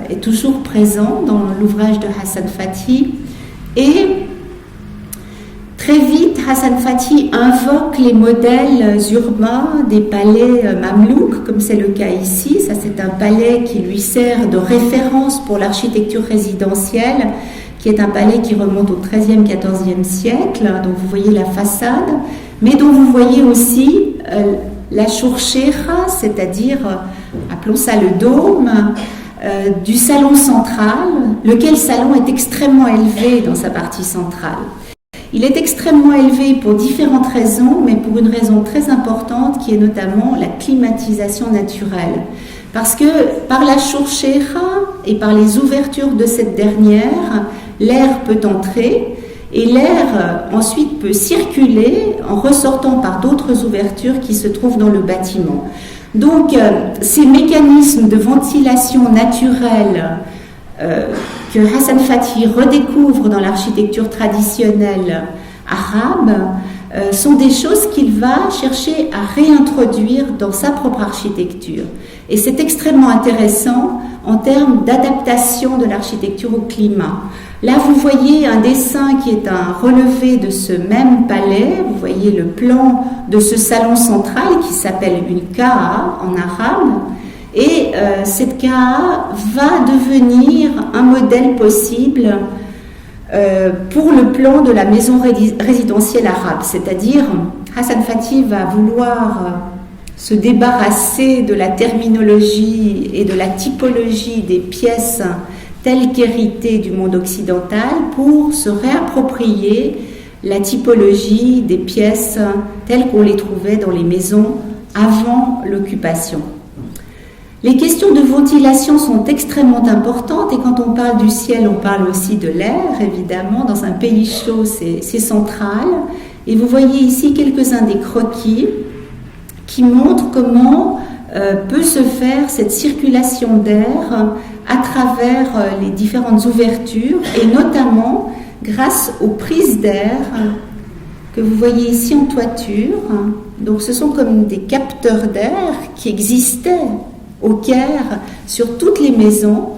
est toujours présent dans l'ouvrage de Hassan Fathi. Et très vite, Hassan Fathi invoque les modèles urbains des palais mamelouks, comme c'est le cas ici. Ça, c'est un palais qui lui sert de référence pour l'architecture résidentielle, qui est un palais qui remonte au XIIIe, XIVe siècle, dont vous voyez la façade, mais dont vous voyez aussi la chourchera, c'est-à-dire à appelons ça le dôme, du salon central, lequel salon est extrêmement élevé dans sa partie centrale. Il est extrêmement élevé pour différentes raisons, mais pour une raison très importante qui est notamment la climatisation naturelle. Parce que par la Shurshera et par les ouvertures de cette dernière, l'air peut entrer et l'air ensuite peut circuler en ressortant par d'autres ouvertures qui se trouvent dans le bâtiment. Donc ces mécanismes de ventilation naturelle que Hassan Fathi redécouvre dans l'architecture traditionnelle arabe sont des choses qu'il va chercher à réintroduire dans sa propre architecture. Et c'est extrêmement intéressant en termes d'adaptation de l'architecture au climat. Là, vous voyez un dessin qui est un relevé de ce même palais. Vous voyez le plan de ce salon central qui s'appelle une ka'a en arabe. Et cette ka'a va devenir un modèle possible pour le plan de la maison résidentielle arabe. C'est-à-dire, Hassan Fathi va vouloir se débarrasser de la terminologie et de la typologie des pièces telles qu'héritées du monde occidental pour se réapproprier la typologie des pièces telles qu'on les trouvait dans les maisons avant l'occupation. Les questions de ventilation sont extrêmement importantes et quand on parle du ciel, on parle aussi de l'air, évidemment. Dans un pays chaud, c'est central. Et vous voyez ici quelques-uns des croquis qui montrent comment peut se faire cette circulation d'air à travers les différentes ouvertures et notamment grâce aux prises d'air que vous voyez ici en toiture. Donc ce sont comme des capteurs d'air qui existaient au Caire sur toutes les maisons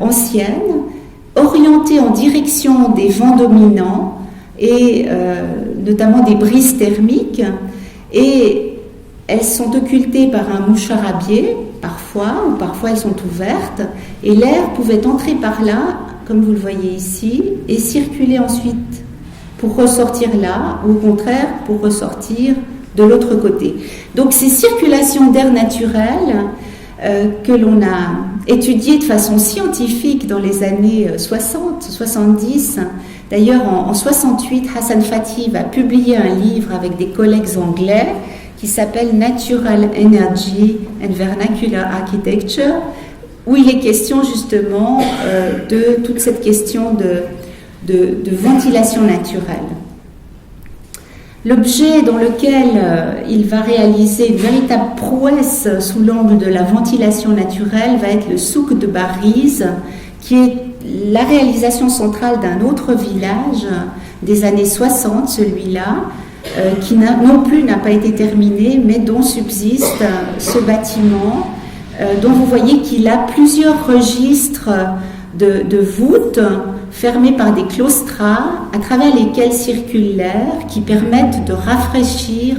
anciennes, orientées en direction des vents dominants et notamment des brises thermiques, et elles sont occultées par un mouchoir à biais, parfois, ou parfois elles sont ouvertes, et l'air pouvait entrer par là, comme vous le voyez ici, et circuler ensuite pour ressortir là, ou au contraire pour ressortir de l'autre côté. Donc ces circulations d'air naturel que l'on a étudiées de façon scientifique dans les années 60, 70, d'ailleurs en 68, Hassan Fathi va publier un livre avec des collègues anglais qui s'appelle Natural Energy and Vernacular Architecture, où il est question justement de toute cette question de ventilation naturelle. L'objet dans lequel il va réaliser une véritable prouesse sous l'angle de la ventilation naturelle va être le souk de Bariz, qui est la réalisation centrale d'un autre village des années 60, celui-là, qui non plus n'a pas été terminé, mais dont subsiste ce bâtiment, dont vous voyez qu'il a plusieurs registres de voûtes fermées par des claustras à travers lesquels circule l'air, qui permettent de rafraîchir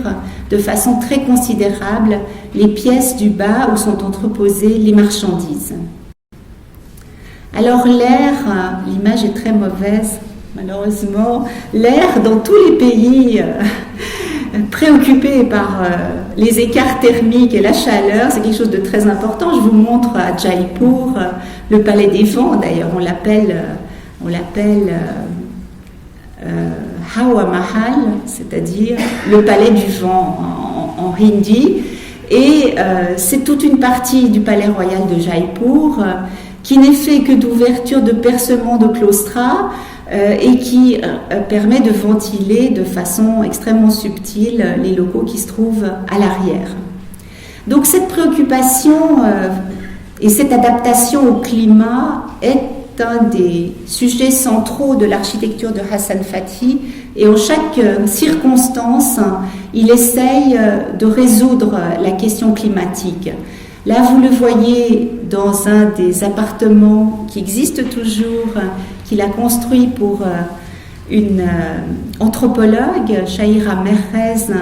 de façon très considérable les pièces du bas où sont entreposées les marchandises. Alors l'air, l'image est très mauvaise, malheureusement, l'air dans tous les pays préoccupés par les écarts thermiques et la chaleur, c'est quelque chose de très important. Je vous montre à Jaipur le palais des vents, d'ailleurs on l'appelle Hawa Mahal, c'est-à-dire le palais du vent en hindi, et c'est toute une partie du palais royal de Jaipur qui n'est fait que d'ouverture de percements de claustras et qui permet de ventiler de façon extrêmement subtile les locaux qui se trouvent à l'arrière. Donc cette préoccupation et cette adaptation au climat est un des sujets centraux de l'architecture de Hassan Fathi, et en chaque circonstance, il essaye de résoudre la question climatique. Là, vous le voyez dans un des appartements qui existe toujours, qu'il a construit pour une anthropologue, Shahira Mehrez,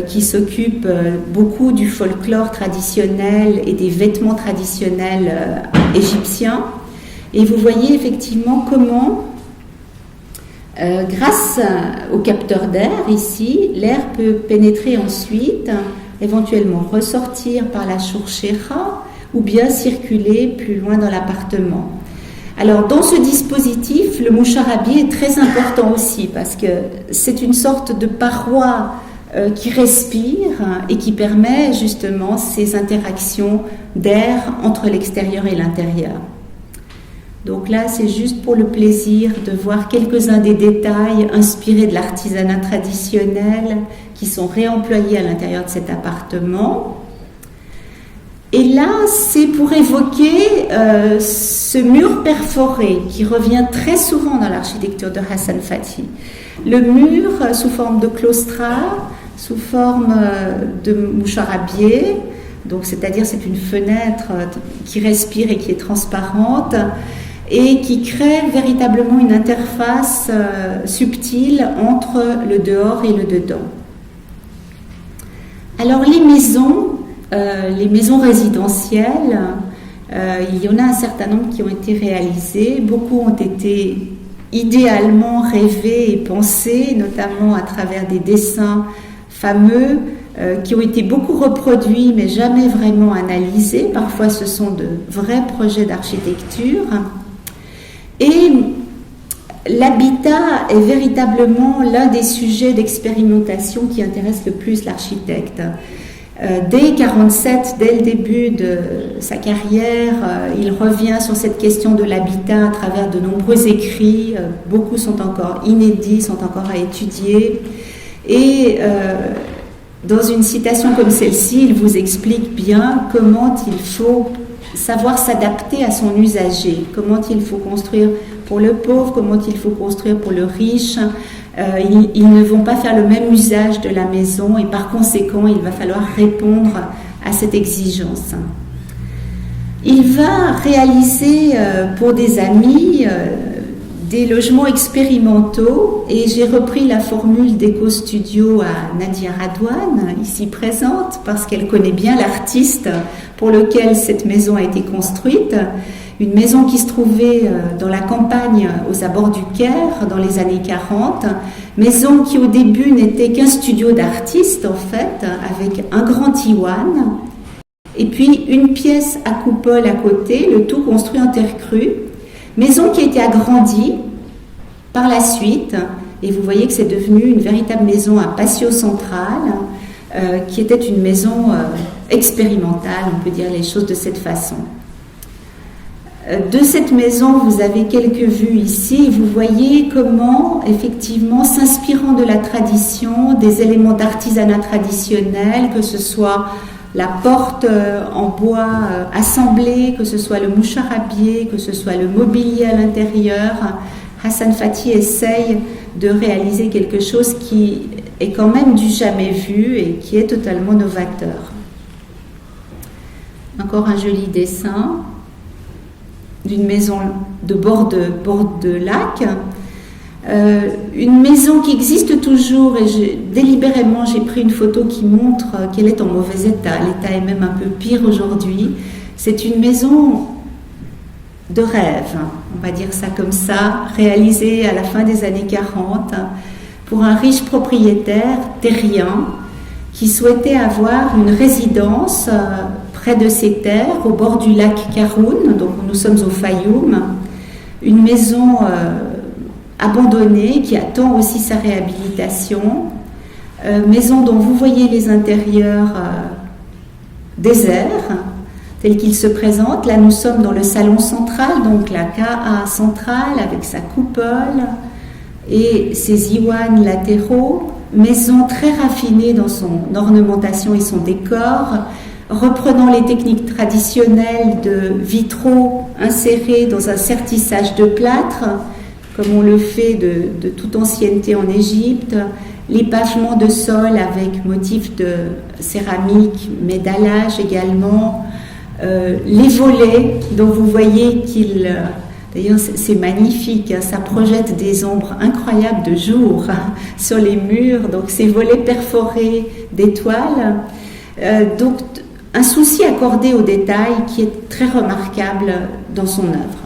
qui s'occupe beaucoup du folklore traditionnel et des vêtements traditionnels égyptiens. Et vous voyez effectivement comment, grâce au capteur d'air ici, l'air peut pénétrer ensuite, éventuellement ressortir par la Shurshera ou bien circuler plus loin dans l'appartement. Alors dans ce dispositif, le moucharabieh est très important aussi parce que c'est une sorte de paroi qui respire et qui permet justement ces interactions d'air entre l'extérieur et l'intérieur. Donc là, c'est juste pour le plaisir de voir quelques-uns des détails inspirés de l'artisanat traditionnel qui sont réemployés à l'intérieur de cet appartement. Et là, c'est pour évoquer ce mur perforé qui revient très souvent dans l'architecture de Hassan Fathy. Le mur sous forme de claustra, sous forme de moucharabieh, donc c'est-à-dire c'est une fenêtre qui respire et qui est transparente et qui crée véritablement une interface subtile entre le dehors et le dedans. Alors les maisons résidentielles, il y en a un certain nombre qui ont été réalisées, beaucoup ont été idéalement rêvées et pensées, notamment à travers des dessins fameux qui ont été beaucoup reproduits mais jamais vraiment analysés. Parfois ce sont de vrais projets d'architecture. Et l'habitat est véritablement l'un des sujets d'expérimentation qui intéresse le plus l'architecte. Dès 1947, dès le début de sa carrière, il revient sur cette question de l'habitat à travers de nombreux écrits. Beaucoup sont encore inédits, sont encore à étudier. Et dans une citation comme celle-ci, il vous explique bien comment il faut savoir s'adapter à son usager, comment il faut construire pour le pauvre, comment il faut construire pour le riche. Ils ne vont pas faire le même usage de la maison et par conséquent, il va falloir répondre à cette exigence. Il va réaliser pour des amis des logements expérimentaux et j'ai repris la formule d'Eco-Studio à Nadia Radwan, ici présente, parce qu'elle connaît bien l'artiste pour lequel cette maison a été construite. Une maison qui se trouvait dans la campagne aux abords du Caire dans les années 40, maison qui au début n'était qu'un studio d'artistes en fait, avec un grand iwan et puis une pièce à coupole à côté, le tout construit en terre crue. Maison qui a été agrandie par la suite, et vous voyez que c'est devenu une véritable maison à patio central, qui était une maison expérimentale, on peut dire les choses de cette façon. De cette maison, vous avez quelques vues ici, et vous voyez comment, effectivement, s'inspirant de la tradition, des éléments d'artisanat traditionnel, que ce soit la porte en bois assemblée, que ce soit le moucharabieh, que ce soit le mobilier à l'intérieur, Hassan Fathy essaye de réaliser quelque chose qui est quand même du jamais vu et qui est totalement novateur. Encore un joli dessin d'une maison de bord de lac. Une maison qui existe toujours et délibérément j'ai pris une photo qui montre qu'elle est en mauvais état. L'état est même un peu pire aujourd'hui. C'est une maison de rêve, on va dire ça comme ça, réalisée à la fin des années 40 pour un riche propriétaire terrien qui souhaitait avoir une résidence près de ses terres, au bord du lac Karoun, donc nous sommes au Fayoum, une maison abandonnée qui attend aussi sa réhabilitation, maison dont vous voyez les intérieurs déserts, tels qu'ils se présentent. Là, nous sommes dans le salon central, donc la KA centrale avec sa coupole et ses iwans latéraux, maison très raffinée dans son ornementation et son décor, reprenant les techniques traditionnelles de vitraux insérés dans un sertissage de plâtre, comme on le fait de toute ancienneté en Égypte, les pavements de sol avec motifs de céramique, mais dallage également, les volets dont vous voyez qu'ils... D'ailleurs, c'est magnifique, ça projette des ombres incroyables de jour sur les murs, donc ces volets perforés d'étoiles. Donc, un souci accordé au détail qui est très remarquable dans son œuvre.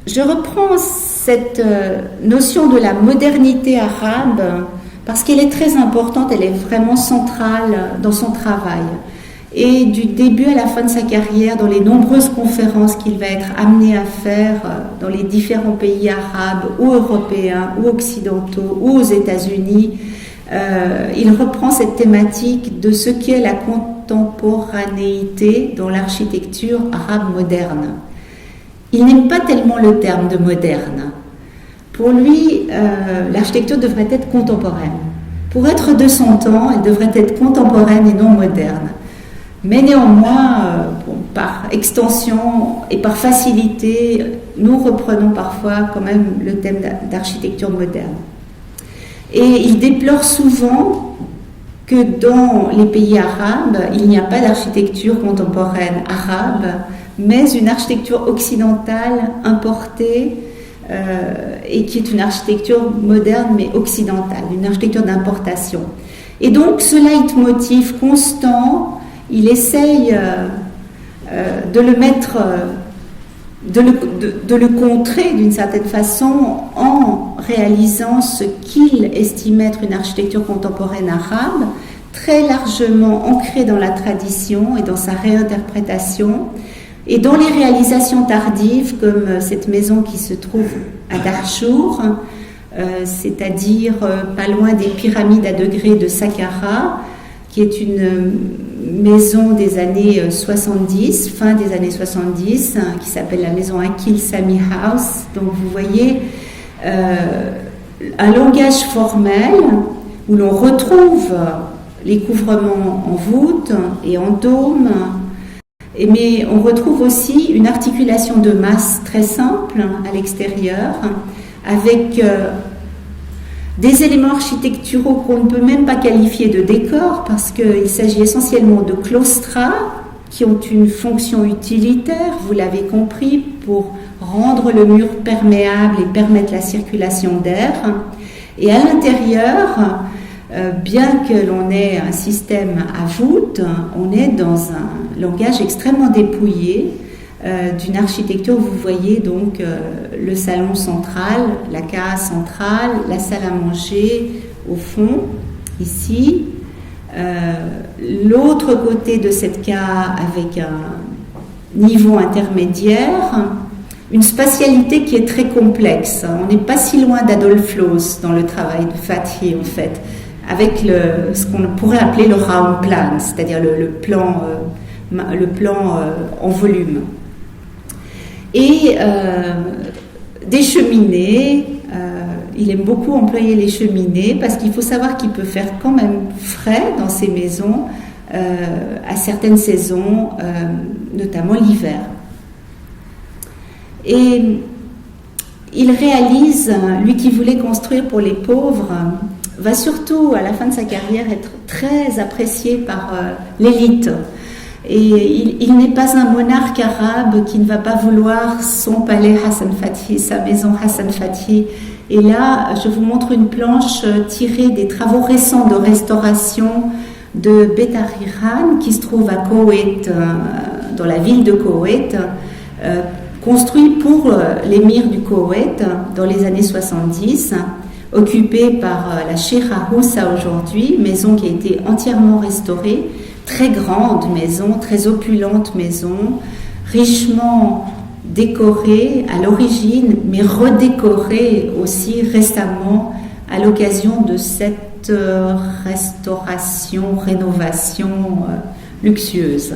Je reprends cette notion de la modernité arabe parce qu'elle est très importante, elle est vraiment centrale dans son travail. Et du début à la fin de sa carrière, dans les nombreuses conférences qu'il va être amené à faire dans les différents pays arabes ou européens ou occidentaux ou aux États-Unis, il reprend cette thématique de ce qu'est la contemporanéité dans l'architecture arabe moderne. Il n'aime pas tellement le terme de moderne. Pour lui, l'architecture devrait être contemporaine. Pour être de son temps, elle devrait être contemporaine et non moderne. Mais néanmoins, par extension et par facilité, nous reprenons parfois quand même le thème d'architecture moderne. Et il déplore souvent que dans les pays arabes, il n'y a pas d'architecture contemporaine arabe, mais une architecture occidentale importée et qui est une architecture moderne mais occidentale, une architecture d'importation. Et donc ce leitmotiv constant, il essaye de le mettre, de le contrer d'une certaine façon en réalisant ce qu'il estime être une architecture contemporaine arabe, très largement ancrée dans la tradition et dans sa réinterprétation, et dans les réalisations tardives, comme cette maison qui se trouve à Darchour, c'est-à-dire pas loin des pyramides à degrés de Saqqara, qui est une maison des années 70, fin des années 70, qui s'appelle la maison Akil Sami House. Donc vous voyez un langage formel où l'on retrouve les couvrements en voûte et en dôme, mais on retrouve aussi une articulation de masse très simple à l'extérieur, avec des éléments architecturaux qu'on ne peut même pas qualifier de décor, parce qu'il s'agit essentiellement de claustras qui ont une fonction utilitaire, vous l'avez compris, pour rendre le mur perméable et permettre la circulation d'air. Et à l'intérieur, bien que l'on ait un système à voûte, on est dans un langage extrêmement dépouillé d'une architecture. Vous voyez donc le salon central, la case centrale, la salle à manger au fond, ici. L'autre côté de cette case avec un niveau intermédiaire, une spatialité qui est très complexe. On n'est pas si loin d'Adolf Loos dans le travail de Fathi, en fait, avec ce qu'on pourrait appeler le round plan, c'est-à-dire le plan en volume. Et des cheminées, il aime beaucoup employer les cheminées parce qu'il faut savoir qu'il peut faire quand même frais dans ces maisons à certaines saisons, notamment l'hiver. Et il réalise, lui qui voulait construire pour les pauvres, va surtout à la fin de sa carrière être très apprécié par l'élite. Et il n'est pas un monarque arabe qui ne va pas vouloir son palais Hassan Fathi, sa maison Hassan Fathi. Et là, je vous montre une planche tirée des travaux récents de restauration de Bet Arihan, qui se trouve à Koweït, dans la ville de Koweït, construit pour l'émir du Koweït dans les années 70, occupé par la Sheikha Houssa aujourd'hui, maison qui a été entièrement restaurée. Très grande maison, très opulente maison, richement décorée à l'origine, mais redécorée aussi récemment à l'occasion de cette restauration, rénovation luxueuse.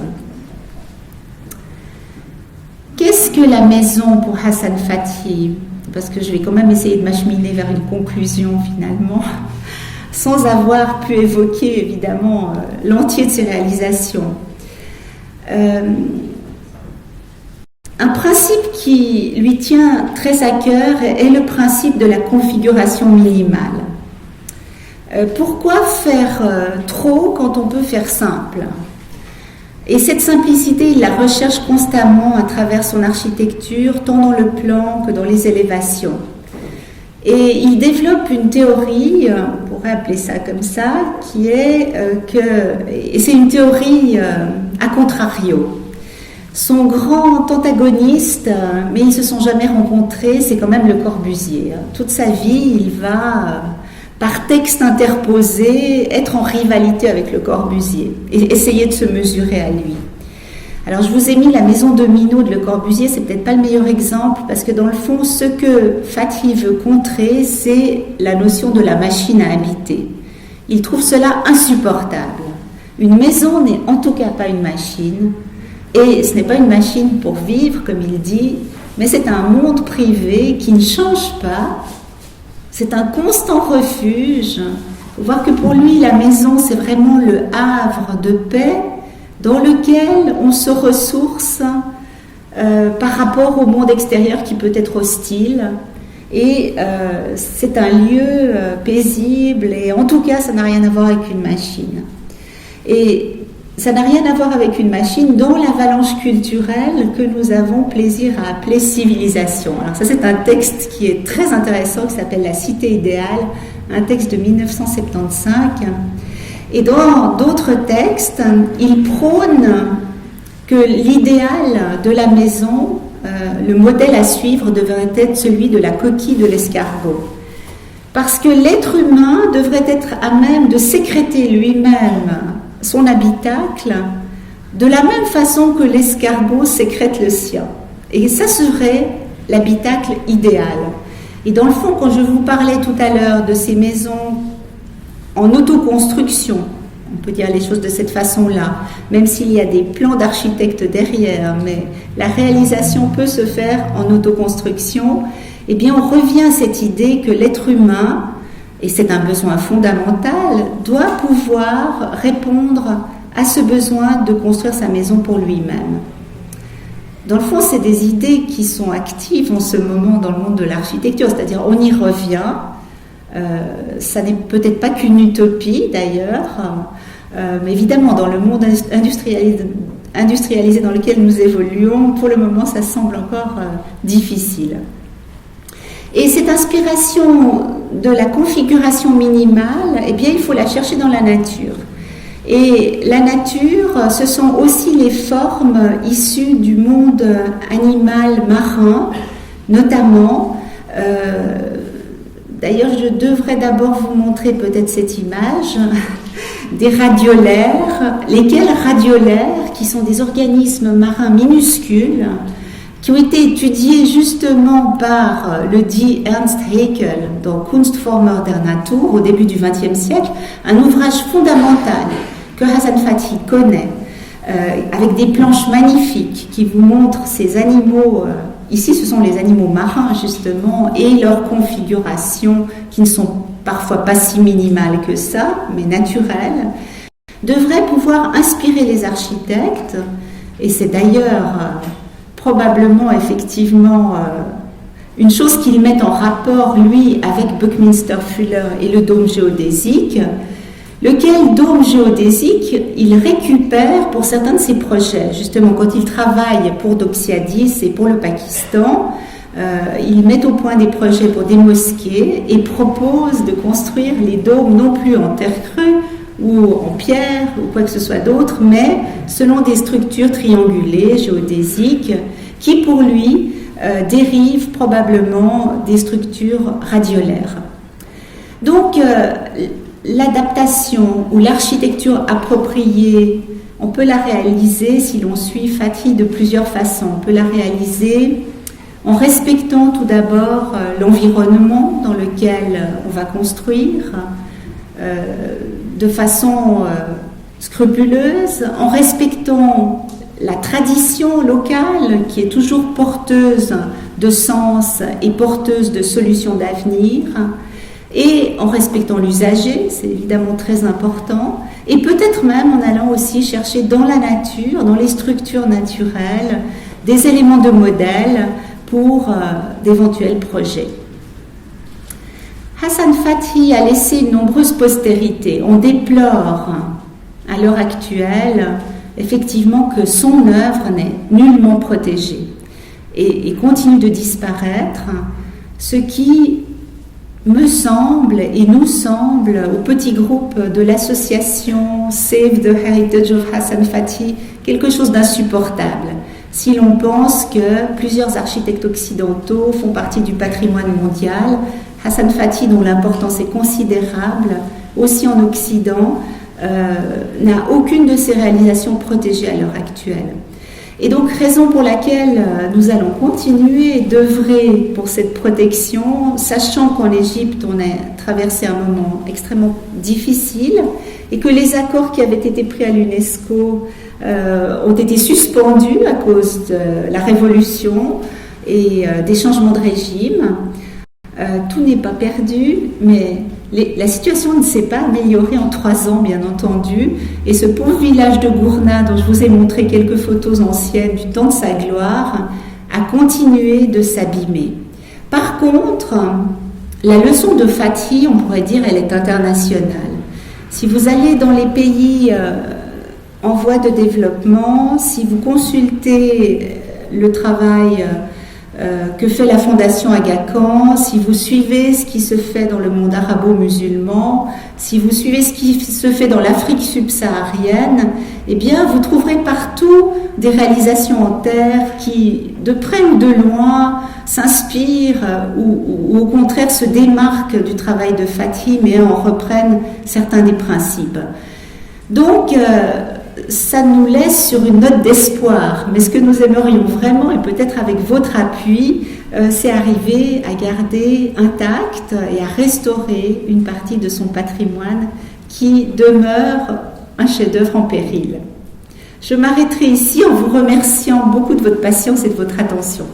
Qu'est-ce que la maison pour Hassan Fathi ? Parce que je vais quand même essayer de m'acheminer vers une conclusion finalement, sans avoir pu évoquer évidemment l'entier de ses réalisations. Un principe qui lui tient très à cœur est le principe de la configuration minimale. Pourquoi faire trop quand on peut faire simple ? Et cette simplicité, il la recherche constamment à travers son architecture, tant dans le plan que dans les élévations. Et il développe une théorie, on pourrait appeler ça comme ça, qui est et c'est une théorie à contrario. Son grand antagoniste, mais ils ne se sont jamais rencontrés, c'est quand même Le Corbusier. Toute sa vie, il va par texte interposé, être en rivalité avec Le Corbusier et essayer de se mesurer à lui. Alors je vous ai mis la maison de Minot de Le Corbusier, c'est peut-être pas le meilleur exemple parce que dans le fond, ce que Fathi veut contrer, c'est la notion de la machine à habiter. Il trouve cela insupportable. Une maison n'est en tout cas pas une machine, et ce n'est pas une machine pour vivre, comme il dit, mais c'est un monde privé qui ne change pas, c'est un constant refuge. Il faut voir que pour lui, la maison, c'est vraiment le havre de paix dans lequel on se ressource par rapport au monde extérieur qui peut être hostile. Et c'est un lieu paisible, et en tout cas, ça n'a rien à voir avec une machine. Et ça n'a rien à voir avec une machine dans l'avalanche culturelle que nous avons plaisir à appeler civilisation. Alors ça, c'est un texte qui est très intéressant, qui s'appelle La Cité idéale, un texte de 1975. Et dans d'autres textes, il prône que l'idéal de la maison, le modèle à suivre devrait être celui de la coquille de l'escargot. Parce que l'être humain devrait être à même de sécréter lui-même son habitacle de la même façon que l'escargot sécrète le sien. Et ça serait l'habitacle idéal. Et dans le fond, quand je vous parlais tout à l'heure de ces maisons en autoconstruction, on peut dire les choses de cette façon-là, même s'il y a des plans d'architectes derrière, mais la réalisation peut se faire en autoconstruction, eh bien on revient à cette idée que l'être humain, et c'est un besoin fondamental, doit pouvoir répondre à ce besoin de construire sa maison pour lui-même. Dans le fond, c'est des idées qui sont actives en ce moment dans le monde de l'architecture, c'est-à-dire on y revient. Ça n'est peut-être pas qu'une utopie d'ailleurs, mais évidemment dans le monde industrialisé dans lequel nous évoluons, pour le moment ça semble encore difficile. Et cette inspiration de la configuration minimale, eh bien il faut la chercher dans la nature. Et la nature, ce sont aussi les formes issues du monde animal marin, notamment. D'ailleurs, je devrais d'abord vous montrer peut-être cette image des radiolaires, lesquels radiolaires, qui sont des organismes marins minuscules, qui ont été étudiés justement par le dit Ernst Haeckel dans Kunstformer der Natur au début du XXe siècle, un ouvrage fondamental que Hassan Fathi connaît, avec des planches magnifiques qui vous montrent ces animaux. Ici, ce sont les animaux marins, justement, et leurs configurations, qui ne sont parfois pas si minimales que ça, mais naturelles, devraient pouvoir inspirer les architectes, et c'est d'ailleurs probablement, effectivement, une chose qu'il met en rapport, lui, avec Buckminster Fuller et le dôme géodésique, lequel dôme géodésique il récupère pour certains de ses projets. Justement, quand il travaille pour Doxiadis et pour le Pakistan, il met au point des projets pour des mosquées et propose de construire les dômes non plus en terre crue ou en pierre ou quoi que ce soit d'autre, mais selon des structures triangulées, géodésiques, qui pour lui dérivent probablement des structures radiolaires. Donc, l'adaptation ou l'architecture appropriée, on peut la réaliser si l'on suit Fathi de plusieurs façons. On peut la réaliser en respectant tout d'abord l'environnement dans lequel on va construire de façon scrupuleuse, en respectant la tradition locale qui est toujours porteuse de sens et porteuse de solutions d'avenir, et en respectant l'usager, c'est évidemment très important, et peut-être même en allant aussi chercher dans la nature, dans les structures naturelles, des éléments de modèle pour d'éventuels projets. Hassan Fathi a laissé une nombreuse postérité. On déplore à l'heure actuelle effectivement que son œuvre n'est nullement protégée et continue de disparaître, ce qui me semble et nous semble au petit groupe de l'association Save the Heritage of Hassan Fathi quelque chose d'insupportable. Si l'on pense que plusieurs architectes occidentaux font partie du patrimoine mondial, Hassan Fathy, dont l'importance est considérable, aussi en Occident, n'a aucune de ses réalisations protégées à l'heure actuelle. Et donc, raison pour laquelle nous allons continuer d'œuvrer pour cette protection, sachant qu'en Égypte, on a traversé un moment extrêmement difficile et que les accords qui avaient été pris à l'UNESCO ont été suspendus à cause de la révolution et des changements de régime. Tout n'est pas perdu, mais la situation ne s'est pas améliorée en 3 ans, bien entendu. Et ce pauvre village de Gourna, dont je vous ai montré quelques photos anciennes du temps de sa gloire, a continué de s'abîmer. Par contre, la leçon de Fathy, on pourrait dire, elle est internationale. Si vous allez dans les pays en voie de développement, si vous consultez le travail que fait la Fondation Aga Khan, si vous suivez ce qui se fait dans le monde arabo-musulman, si vous suivez ce qui se fait dans l'Afrique subsaharienne, eh bien, vous trouverez partout des réalisations en terre qui, de près ou de loin, s'inspirent ou au contraire se démarquent du travail de Fathy, mais en reprennent certains des principes. Donc, ça nous laisse sur une note d'espoir, mais ce que nous aimerions vraiment, et peut-être avec votre appui, c'est arriver à garder intacte et à restaurer une partie de son patrimoine qui demeure un chef-d'œuvre en péril. Je m'arrêterai ici en vous remerciant beaucoup de votre patience et de votre attention.